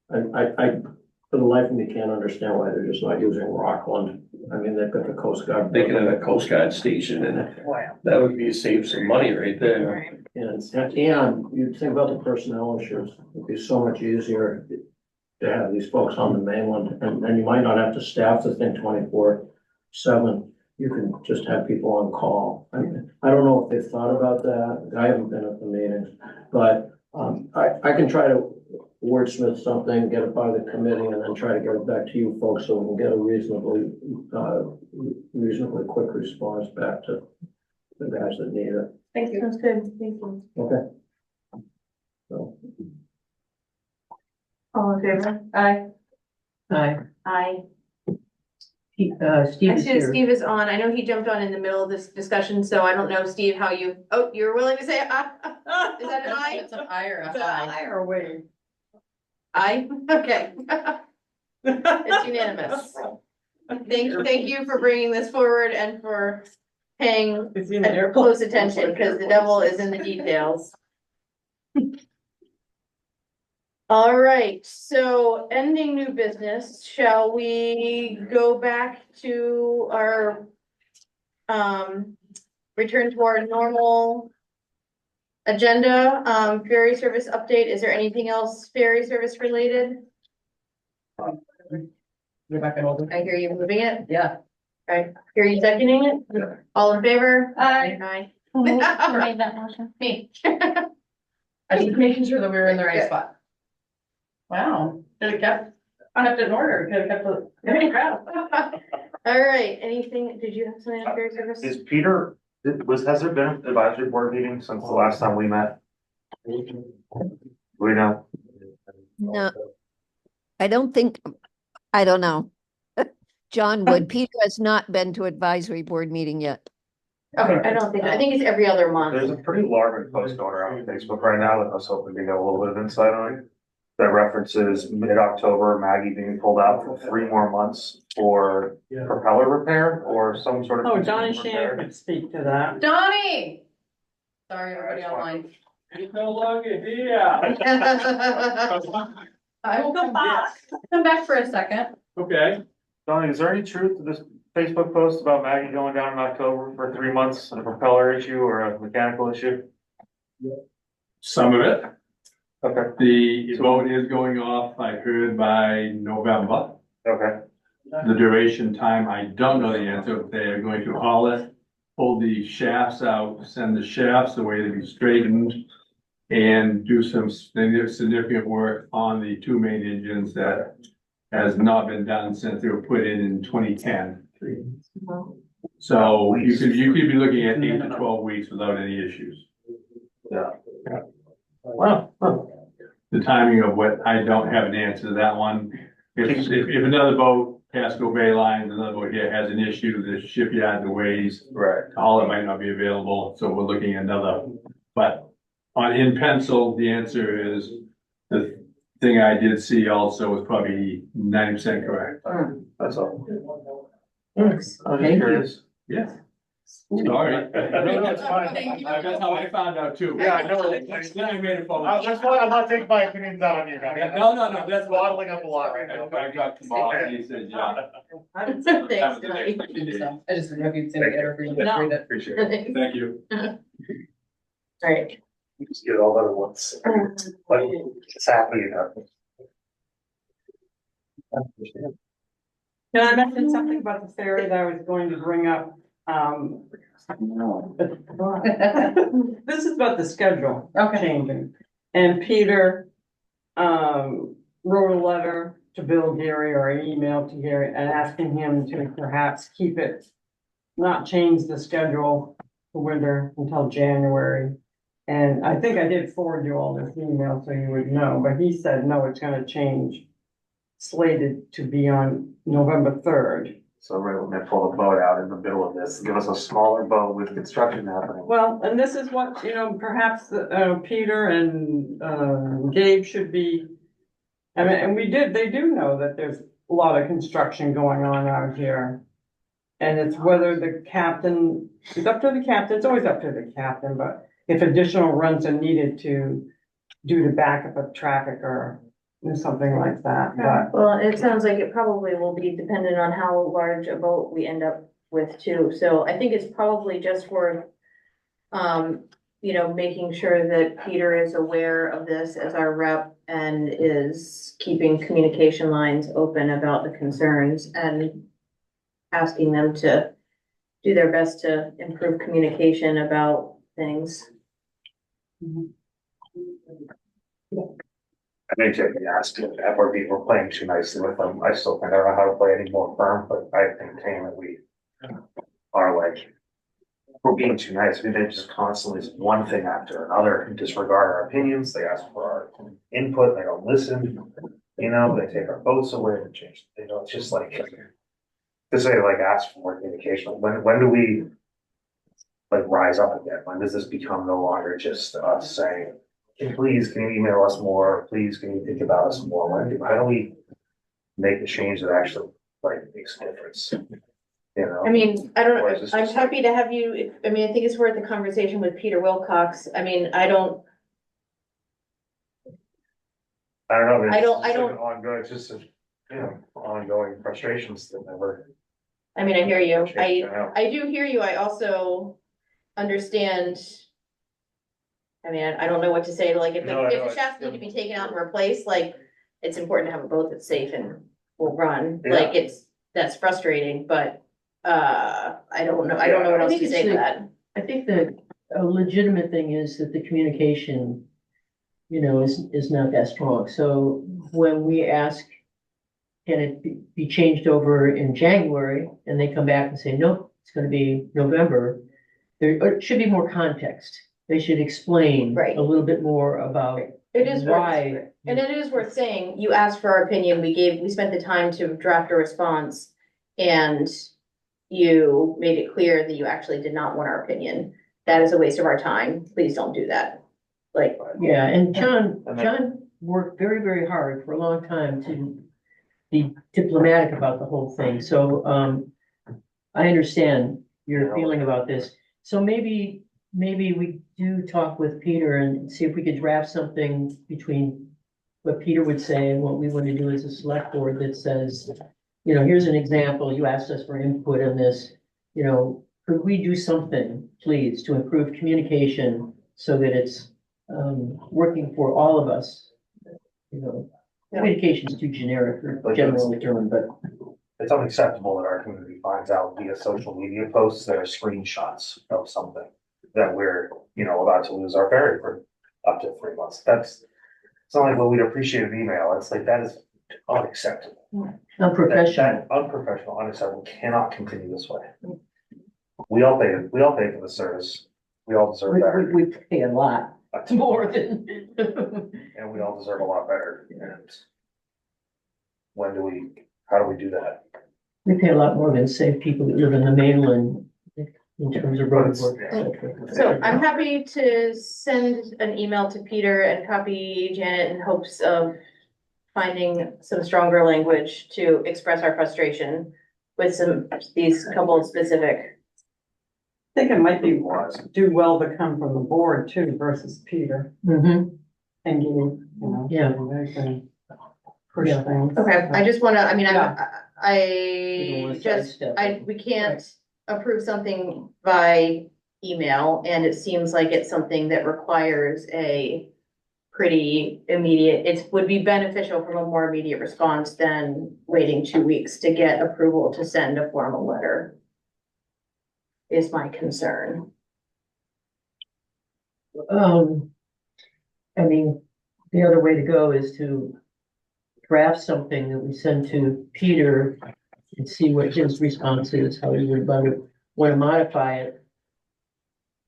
for the life of me, can't understand why they're just not using Rockland. I mean, they've got the Coast Guard. Thinking of a Coast Guard station, and that would be save some money right there. And you think about the personnel issues, it'd be so much easier to have these folks on the mainland, and you might not have to staff the thing 24/7. You can just have people on call. I mean, I don't know if they've thought about that. I haven't been at the meetings, but I can try to wordsmith something, get it by the committee, and then try to get it back to you folks so we can get a reasonably quick response back to the guys that need it. thank you, sounds good, thank you. Okay. So, All in favor? Aye. Hi, Aye. Steve I is see that here. Steve is on. I know he jumped on in the middle of this discussion, so I don't know, Steve, how you, oh, you're willing to say, is that an aye? It's an I or a It's a hi. higher way. Aye, okay. It's unanimous. Thank you for bringing this forward and for paying Is he in the airport? close attention, because the devil is in the details. All right, so ending new business, shall we go back to our return to our normal agenda, ferry service update? Is there anything else ferry service related? You're back in order. I hear you moving it. Yeah. Right, hear you seconding it? All in favor? Aye. Aye. Who made that motion? Me. I just making sure that we were in the right spot. Wow, could have kept it in order, could have kept the committee proud. All right, anything, did you have something on ferry service? Is Peter, has there been an advisory board meeting since the last time we met? Do we know? No. I don't think, I don't know. John would. Peter has not been to advisory board meeting yet. Okay, I don't think, I think it's every other There's month. a pretty alarming post going around Facebook right now that I was hoping to get a little bit of insight on. That references mid-October, Maggie being pulled out for 3 more months for propeller repair or some sort of. Oh, Donnie repair. Shan could speak to that. Donnie! Sorry, everybody online. He's no longer here. I will come back. Come back for a second. Okay. Donnie, is there any truth to this Facebook post about Maggie going down in October for 3 months and a propeller issue or a mechanical issue? some of it. Okay, The boat is going off, I heard, by November. okay, The duration time, I don't know the answer. They are going to haul it, pull the shafts out, send the shafts away to be straightened, and do some significant work on the 2 main engines that has not been done since they were put in 2010. So you could be looking at 8 to 12 weeks without any issues. yeah. Well, The timing of what, I don't have an answer to that one. If another boat, Casco Bay Lines, another boat here has an issue, the shipyard, the ways, right, all it might not be available, so we're looking at another. But in pencil, the answer is, the thing I did see also was probably 90% correct. that's all. Thanks. I was Thank you. curious. Yes. Sorry. No, it's fine. That's how I found out too. Yeah, I know. Then I made a phone. That's why I'm not taking my opinions out on you guys. No, that's bottling up a lot right now. I got Kamal, and he said, yeah. Thanks, Have a good Tony. day. I just didn't know if you'd say it or if you'd No. read it. Appreciate it. Thank you. Alright, Just get all that at once. But it's happening. Can I mention something about the ferry that I was going to bring up? This is about the schedule changing. And Peter, wrote a letter to Bill Gary or an email to Gary and asking him to perhaps keep it, not change the schedule for winter until January. And I think I did forward you all this email so you would know, but he said, no, it's gonna change. Slated to be on November 3rd. So we're gonna pull the boat out in the middle of this, give us a smaller boat with construction happening. Well, and this is what, perhaps, Peter and, Gabe should be. I mean, and they do know that there's a lot of construction going on out here. And it's whether the captain, it's up to the captain, it's always up to the captain, but if additional runs are needed to do the backup of traffic or something like that, but. well, it sounds like it probably will be dependent on how large a boat we end up with too, so I think it's probably just worth. Making sure that Peter is aware of this as our rep and is keeping communication lines open about the concerns and. Asking them to do their best to improve communication about things. I think Jake asked if FRB were playing too nicely with them. I still think I don't know how to play any more firm, but I think Tame that we are like. We're being too nice. I mean, they just constantly one thing after another and disregard our opinions. They ask for our input. They don't listen. They take our votes away and change. It's just like. To say like ask for more communication. When do we. Like rise up again? When does this become no longer just us saying, please, can you email us more? Please, can you think about us more? How do we make the change that actually like makes a difference? I mean, I don't Or is this know, I'm just- happy to have you, I think it's worth a conversation with Peter Wilcox. I mean, I don't, I don't know. I don't- It's just an ongoing, it's just ongoing frustrations that never. I hear you. change, know. I do hear you. I also understand. I don't know what to say, like, if No, I know, the shafts need to be taken out and replaced, like, it's important to have a boat that's safe and will run, Yeah. like, that's frustrating, but, I don't know what I else think to it's say to the- that. I think that a legitimate thing is that the communication, is not that strong. So when we ask, can it be changed over in January? And they come back and say, nope, it's gonna be November. There should be more context. They should explain Right. a little bit more about It is why. worth, and it is worth saying, you asked for our opinion, we spent the time to draft a response. And you made it clear that you actually did not want our opinion. That is a waste of our time. Please don't do that. Like, Yeah, and John And then- worked very, very hard for a long time to be diplomatic about the whole thing, so, I understand your Yeah. feeling about this. So maybe we do talk with Peter and see if we could draft something between what Peter would say and what we want to do as a select board that says, here's an example, you asked us for input on this, could we do something, please, to improve communication so that it's working for all of us? Communication is too generic or Like general term, but It's unacceptable that our community finds out via social media posts that are screenshots of something that we're, about to lose our ferry for up to 3 months. It's not like, well, we'd appreciate an email. It's like, that is unacceptable. unprofessional. That unprofessional, unacceptable, cannot continue this way. We all pay for the service. We all deserve better. We pay a lot more than. And we all deserve a lot better. And how do we do that? We pay a lot more than, say, people that live in the mainland in terms of road work. et cetera. so I'm happy to send an email to Peter and copy Janet in hopes of finding some stronger language to express our frustration with these couple of specific think it might be do well to come from the board too versus Peter Mhm. and you know. Yeah. They can push Yeah. things. Okay, I just wanna, I mean, You don't I wanna just, sidestep it. we can't approve something by email, and it seems like it's something that requires a pretty immediate, it would be beneficial from a more immediate response than waiting 2 weeks to get approval to send a formal letter. Is my concern. I mean, the other way to go is to draft something that we send to Peter and see what his response is, how he would want to modify it.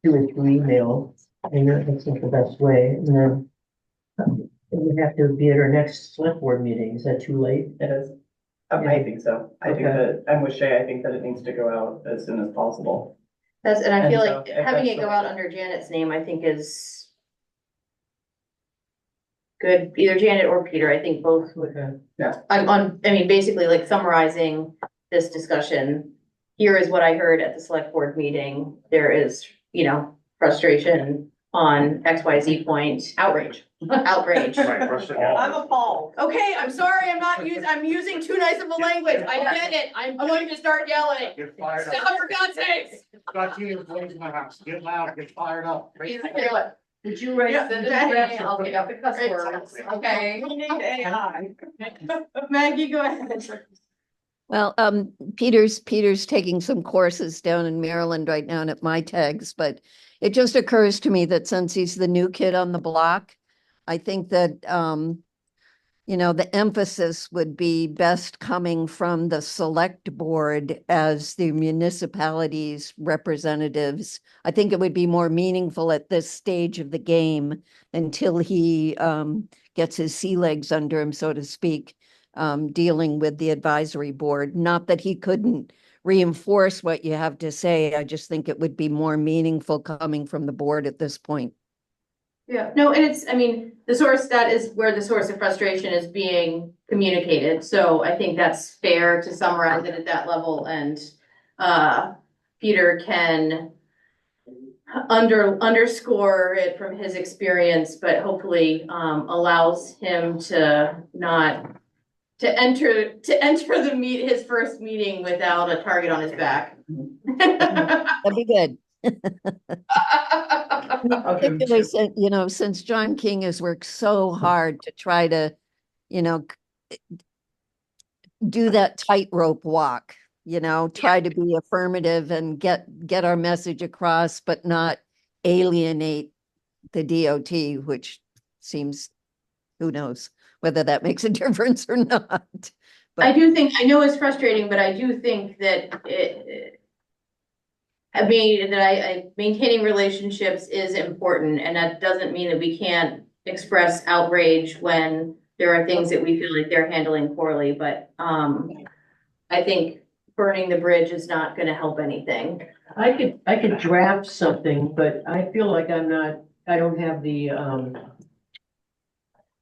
Do it through email, and that's the best way, and then we have to be at our next select board meeting. Is that too late? It is. I think so. I think Okay. that, I'm with Shay, I think that it needs to go out as soon as possible. And I feel And so, like if having that's it go the- out under Janet's name, I think is good, either Janet or Peter, I think both would. Okay. I mean, basically like summarizing this discussion. Here is what I heard at the select board meeting. There is, frustration on XYZ point, outrage. Right, Russia, yeah. appalled. Okay, I'm sorry, I'm using too nice of a language. I get it. I'm going to start yelling. Get fired up. Stop, for God's sakes. Got teenage boys in my house. Get loud, get fired up. Did you write? Yeah, send it Maggie, draft I'll something? pick up the cuss words, okay? We need AI. Maggie, go ahead. Well, Peter's taking some courses down in Maryland right now and at my tags, but it just occurs to me that since he's the new kid on the block, I think that, the emphasis would be best coming from the select board as the municipality's representatives. I think it would be more meaningful at this stage of the game until he gets his sea legs under him, so to speak, dealing with the advisory board. Not that he couldn't reinforce what you have to say. I just think it would be more meaningful coming from the board at this point. Yeah, no, and that is where the source of frustration is being communicated, so I think that's fair to summarize it at that level, and Peter can underscore it from his experience, but hopefully allows him to enter his first meeting without a target on his back. That'd be good. Okay. Particularly since John King has worked so hard to try to, do that tightrope walk, try to be affirmative and get our message across, but not alienate the DOT, which seems, who knows whether that makes a difference or not. But I know it's frustrating, but I do think that maintaining relationships is important, and that doesn't mean that we can't express outrage when there are things that we feel like they're handling poorly, but I think burning the bridge is not gonna help anything. I could draft something, but I feel like I don't have the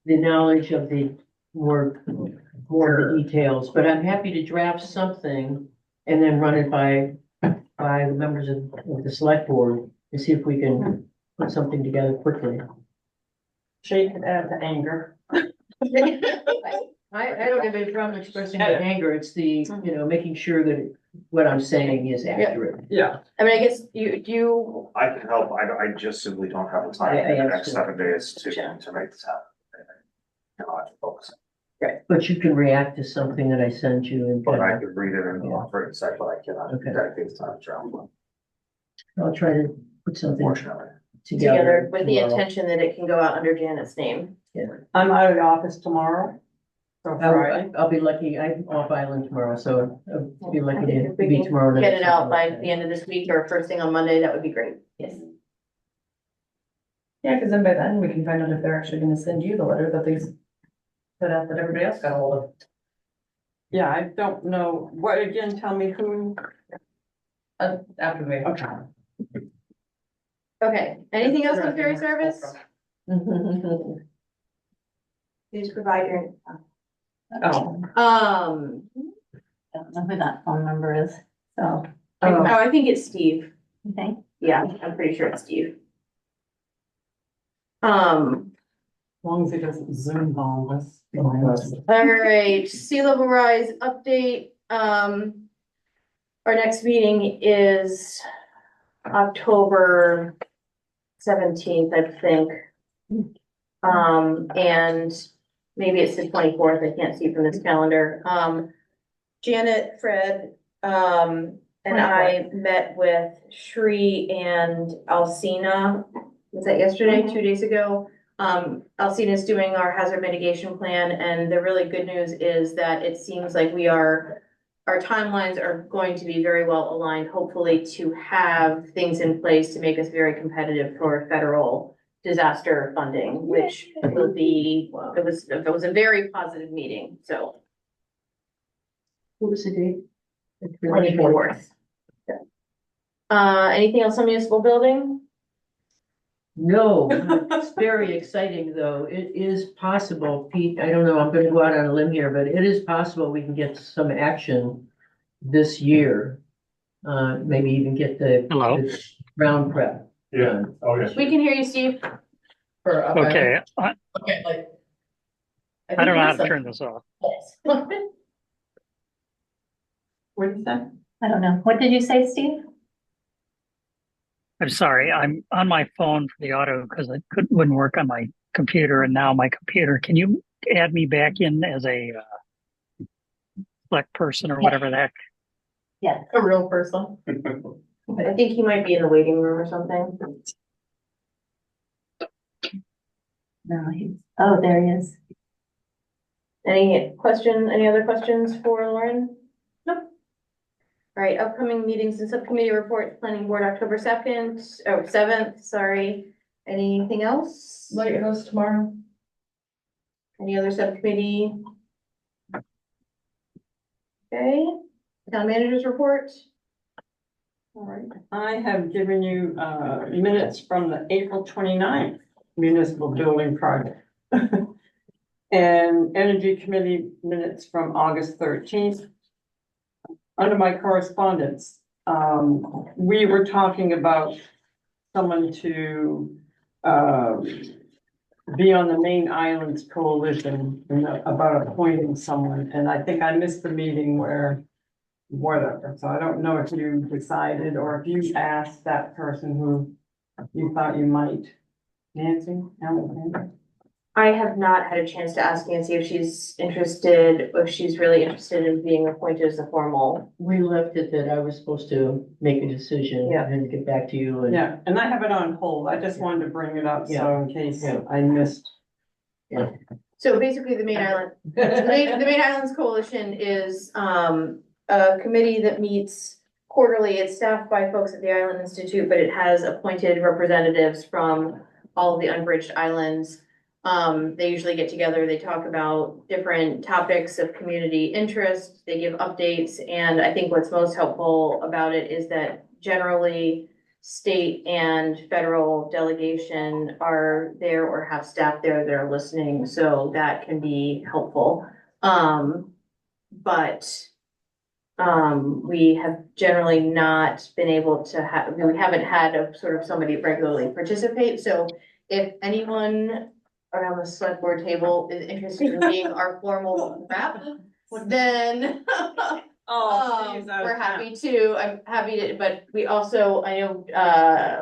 knowledge of the more of the details, but I'm happy to draft something and then run it by the members of the select board and see if we can put something together quickly. She can add the anger. I don't have any problem expressing the anger. It's the, making sure that what I'm saying is accurate. Yeah. I mean, I guess you, I can help, I just simply don't have the time I in the next absolutely- 7 days to Sure. make this happen. I have to focus, But you can react to something that I sent you and but I could read it and offer it and say, but I cannot Okay. dedicate the time to travel, I'll try to put something unfortunately. together with the tomorrow. intention that it can go out under Janet's name. I'm out of the office tomorrow. So Friday. I'll be lucky. I'm off island tomorrow, so I'll be lucky to If we be can tomorrow. night. Get it out by the end of this week or first thing on Monday, that would be great. Yes. Yeah, because then by then we can find out if they're actually gonna send you the letter that they put out that everybody else got a hold of. Yeah, I don't know. What, again, tell me who? After we. Okay. Okay, anything else on ferry service? Please provide your. Oh, Don't know who that phone number is, so. Oh, I think it's Steve. Okay, yeah, I'm pretty sure it's Steve. As long as he doesn't Zoom on us. All right, sea level rise update, our next meeting is October 17th, I think. And maybe it's the 24th, I can't see from this calendar. Janet, Fred, and I met with Shri and Alcina, was that yesterday, 2 days ago? Alcina's doing our hazard mitigation plan, and the really good news is that it seems like our timelines are going to be very well aligned, hopefully to have things in place to make us very competitive for federal disaster funding, which will be, it was a very positive meeting, so. What was the date? 24th. Anything else on municipal building? No, it's very exciting though. It is possible, Pete, I don't know, I'm gonna go out on a limb here, but it is possible we can get some action this year. Maybe even get the ground prep. Yeah, oh, yeah. We can hear you, Steve. For up Okay, Okay, like. I don't know how to turn this off. What What did you say? I don't know. What did you say, Steve? I'm sorry, I'm on my phone for the auto because it wouldn't work on my computer, and now my computer. Can you add me back in as a select person or whatever the heck? Yeah. A real person. I think he might be in the waiting room or something. No, oh, there he is. Any other questions for Lauren? Nope. All right, upcoming meetings and subcommittee reports, planning board October 7th, sorry. Anything else? Lighthouse tomorrow. Any other subcommittee? Okay, town managers report. All right, I have given you minutes from the April 29th municipal building project. And energy committee minutes from August 13th. Under my correspondence, we were talking about someone to be on the Main Islands Coalition, about appointing someone, and I think I missed the meeting where whatever, so I don't know if you decided or if you asked that person who you thought you might. Nancy? Alexander? I have not had a chance to ask Nancy if she's interested, if she's really interested in being appointed as a formal. We left it that I was supposed to make a decision Yeah. and get back to you and. Yeah, and I have it on hold, I just wanted to bring it up, so in case Yeah. I missed. So basically, the Main Islands Coalition is, a committee that meets quarterly. It's staffed by folks at the Island Institute, but it has appointed representatives from all of the unbridged islands. They usually get together, they talk about different topics of community interest, they give updates, and I think what's most helpful about it is that generally state and federal delegation are there or have staff there that are listening, so that can be helpful. But we have generally not been able to have, we haven't had a sort of somebody regularly participate, so if anyone around the select board table is interested in being our formal rep, then we're happy to, I'm happy to, but we also, I know,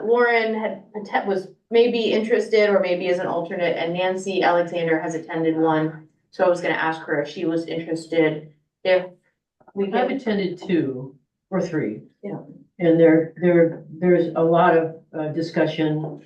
Lauren was maybe interested or maybe as an alternate, and Nancy Alexander has attended one. So I was gonna ask her if she was interested, if we I've could. attended 2 or 3. Yeah. And there's a lot of discussion,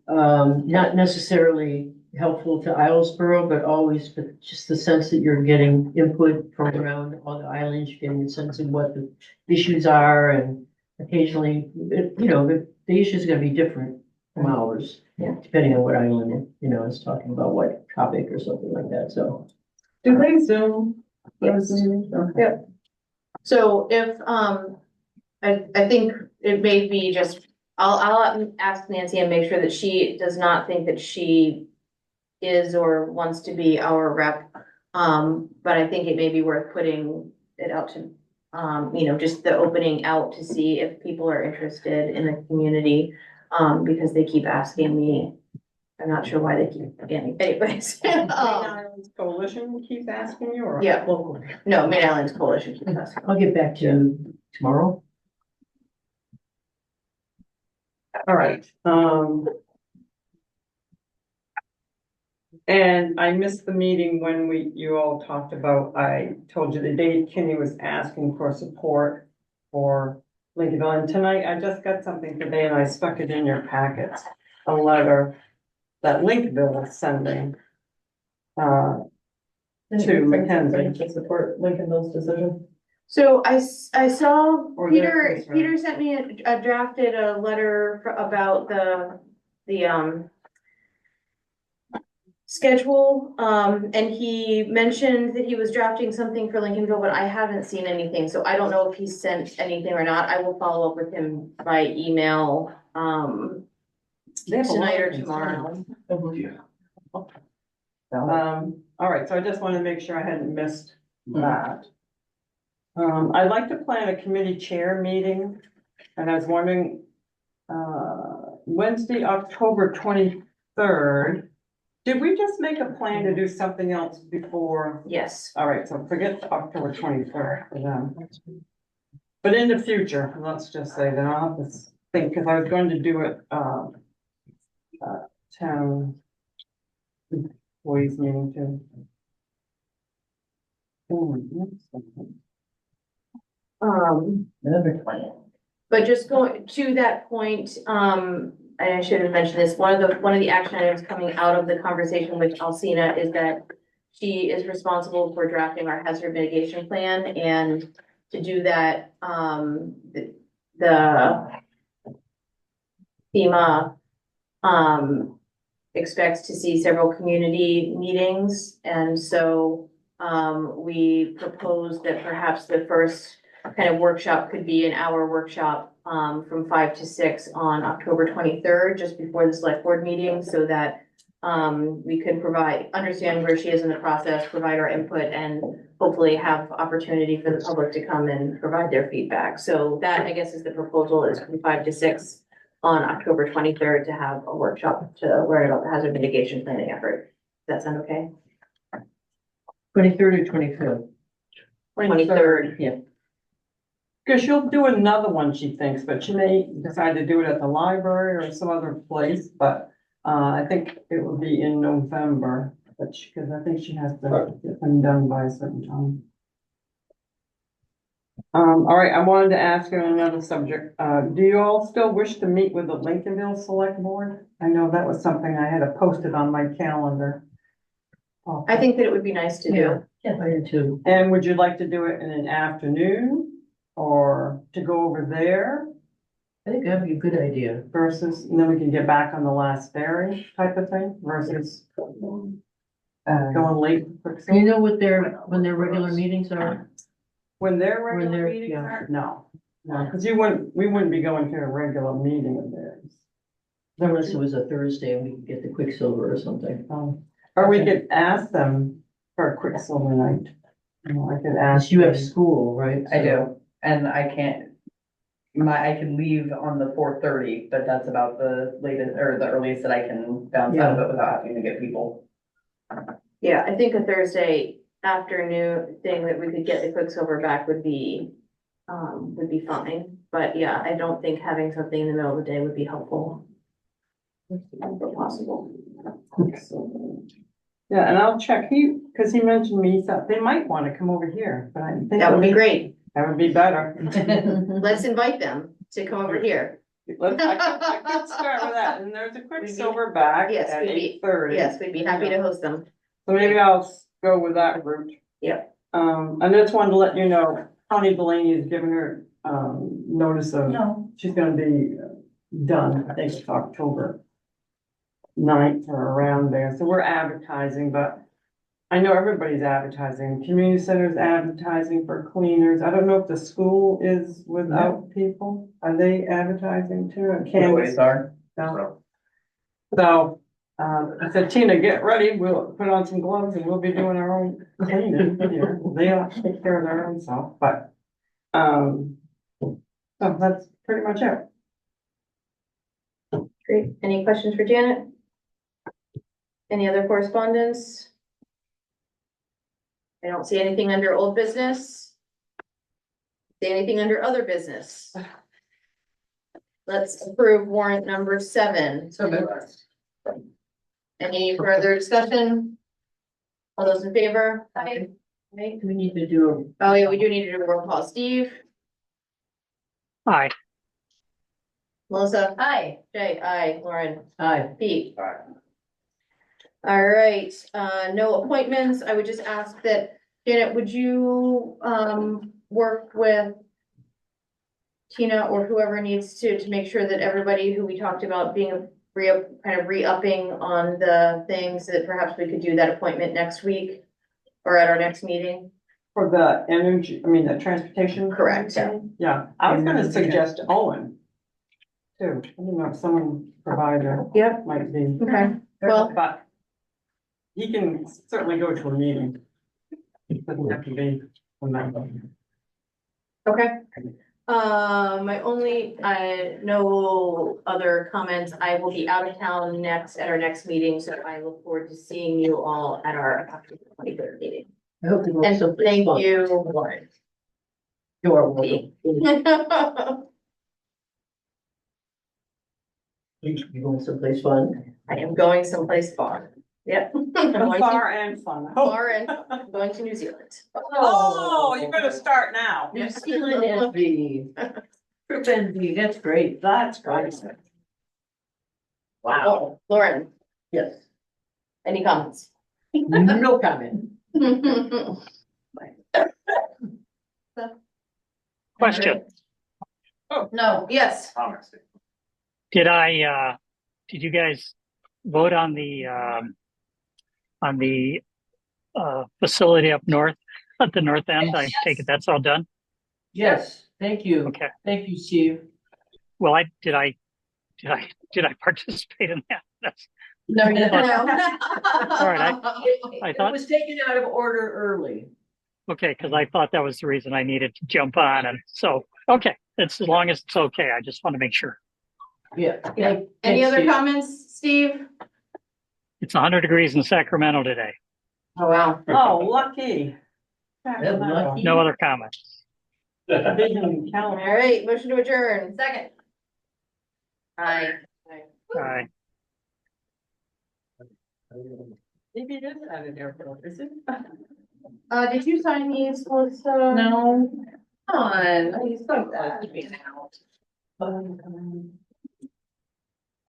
not necessarily helpful to Islesboro, but always just the sense that you're getting input from around all the islands, you're getting a sense of what the issues are, and occasionally, the issue is gonna be different from ours. Yeah. Depending on what island, is talking about what topic or something like that, so. Do they Zoom? Yes. Yep. So if, I think it may be just, I'll ask Nancy and make sure that she does not think that she is or wants to be our rep. But I think it may be worth putting it out to just the opening out to see if people are interested in the community, because they keep asking me. I'm not sure why they keep, anyways. Green Islands Coalition keeps asking you, or? Yeah, well, no, Mid Islands Coalition keeps asking. I'll get back to you tomorrow. All right, and I missed the meeting when you all talked about, I told you the Dave Kinney was asking for support for Lincolnville, and tonight I just got something today and I stuck it in your packets, a letter that Lincolnville is sending, to Mackenzie. To support Lincolnville's decision. So I saw Or their Peter, concern. Peter sent me a drafted a letter about the schedule, and he mentioned that he was drafting something for Lincolnville, but I haven't seen anything, so I don't know if he sent anything or not. I will follow up with him by email, They have a lot tonight or of tomorrow. concerns. All right, so I just wanted to make sure I hadn't missed that. I'd like to plan a committee chair meeting, and I was wondering, Wednesday, October 23rd. Did we just make a plan to do something else before? Yes. All right, so forget October 23rd for them. But in the future, let's just say that I'll have to think, because I was going to do it, town employees meeting too. Another plan. But just going to that point, and I should have mentioned this, one of the action items coming out of the conversation with Alcina is that she is responsible for drafting our hazard mitigation plan, and to do that, the FEMA, expects to see several community meetings, and so, we proposed that perhaps the first kind of workshop could be an hour workshop, from 5 to 6 on October 23rd, just before the select board meeting, so that we could understand where she is in the process, provide our input, and hopefully have opportunity for the public to come and provide their feedback. So that, I guess, is the proposal, is from 5 to 6 on October 23rd to have a workshop to learn about the hazard mitigation planning effort. Does that sound okay? 23rd or 25th? 23rd. Yeah. Because she'll do another one, she thinks, but she may decide to do it at the library or some other place, but I think it will be in November, but because I think she has to get them done by a certain time. All right, I wanted to ask you another subject. Do you all still wish to meet with the Lincolnville Select Board? I know that was something I had posted on my calendar. I think that it would be nice to do. Yeah, I do too. And would you like to do it in an afternoon or to go over there I think that'd be a good idea. versus, and then we can get back on the last ferry type of thing versus going late? Do you know what when their regular meetings are? When their When regular they're- meetings yeah. are? No, because we wouldn't be going to a regular meeting of theirs. Unless it was a Thursday and we could get the Quicksilver or something. Or we could ask them for a Quicksilver night. You know, I could ask. You have school, right? I do, and I can't, I can leave on the 4:30, but that's about the latest, or the earliest that I can bounce out of it without having to get people. Yeah, I think a Thursday afternoon thing that we could get the Quicksilver back would be fine. But yeah, I don't think having something in the middle of the day would be helpful. If possible. Yeah, and I'll check, because he mentioned me, so they might want to come over here, but I think. That would be great. That would be better. Let's invite them to come over here. I could start with that, and there's a Quicksilver back Yes, at we'd be- 8:30. Yes, we'd be happy to host them. So maybe I'll go with that route. Yep. I just wanted to let you know, Connie Delaney has given her, notice of, she's gonna be done, I think it's October 9th or around there, so we're advertising, but I know everybody's advertising, community center's advertising for cleaners, I don't know if the school is without people, are they advertising too? Canvas? are. No. So, I said, Tina, get ready, we'll put on some gloves and we'll be doing our own cleaning here. They'll take care of their own stuff, but So that's pretty much it. Great. Any questions for Janet? Any other correspondence? I don't see anything under old business. See anything under other business? Let's approve warrant number 7. Any further discussion? All those in favor? Aye. Right. We need to do Oh, yeah, we do need to do a roll call. Steve? Aye. Melissa? Aye. Jay? Aye. Lauren? aye. Pete? Aye. All right, no appointments. I would just ask that, Janet, would you, work with Tina or whoever needs to make sure that everybody who we talked about being kind of re-upping on the things, that perhaps we could do that appointment next week or at our next meeting? For the energy, I mean, the transportation. Correct. Yeah, I was gonna suggest Owen. Too, you know, someone provider Yep. might be, Okay, well, but he can certainly go to a meeting. It doesn't have to be a member. okay. My only, no other comments. I will be out of town at our next meeting, so I look forward to seeing you all at our October 23rd meeting. I hope you go And someplace thank fun. you, Lauren. You're welcome. You going someplace fun? I am going someplace far. Yep. I'm going to- Far and fun. Far and I'm going to New Zealand. Oh, you better start now. New Zealand envy. Trip envy, that's great, that's great. Wow, Oh, Lauren, yes, any comments? no comment. Question. No, yes. Comments. Did you guys vote on the facility up north, at the north end? I take it that's all done? Yes, thank you, Okay. thank you, Steve. Well, did I participate in that? That's, No, you All right. I It thought, was taken out of order early. okay, because I thought that was the reason I needed to jump on, and so, okay, it's as long as it's okay, I just want to make sure. Yeah. Any Thanks, other Steve. comments, Steve? It's 100 degrees in Sacramento today. Oh, wow. Oh, lucky. lucky. No other comments. Vision All calendar. right, motion to adjourn. Second. Aye. All right. Maybe it is at an airport, is it? Did you sign these, Melissa? No. Come on, you like that. Um,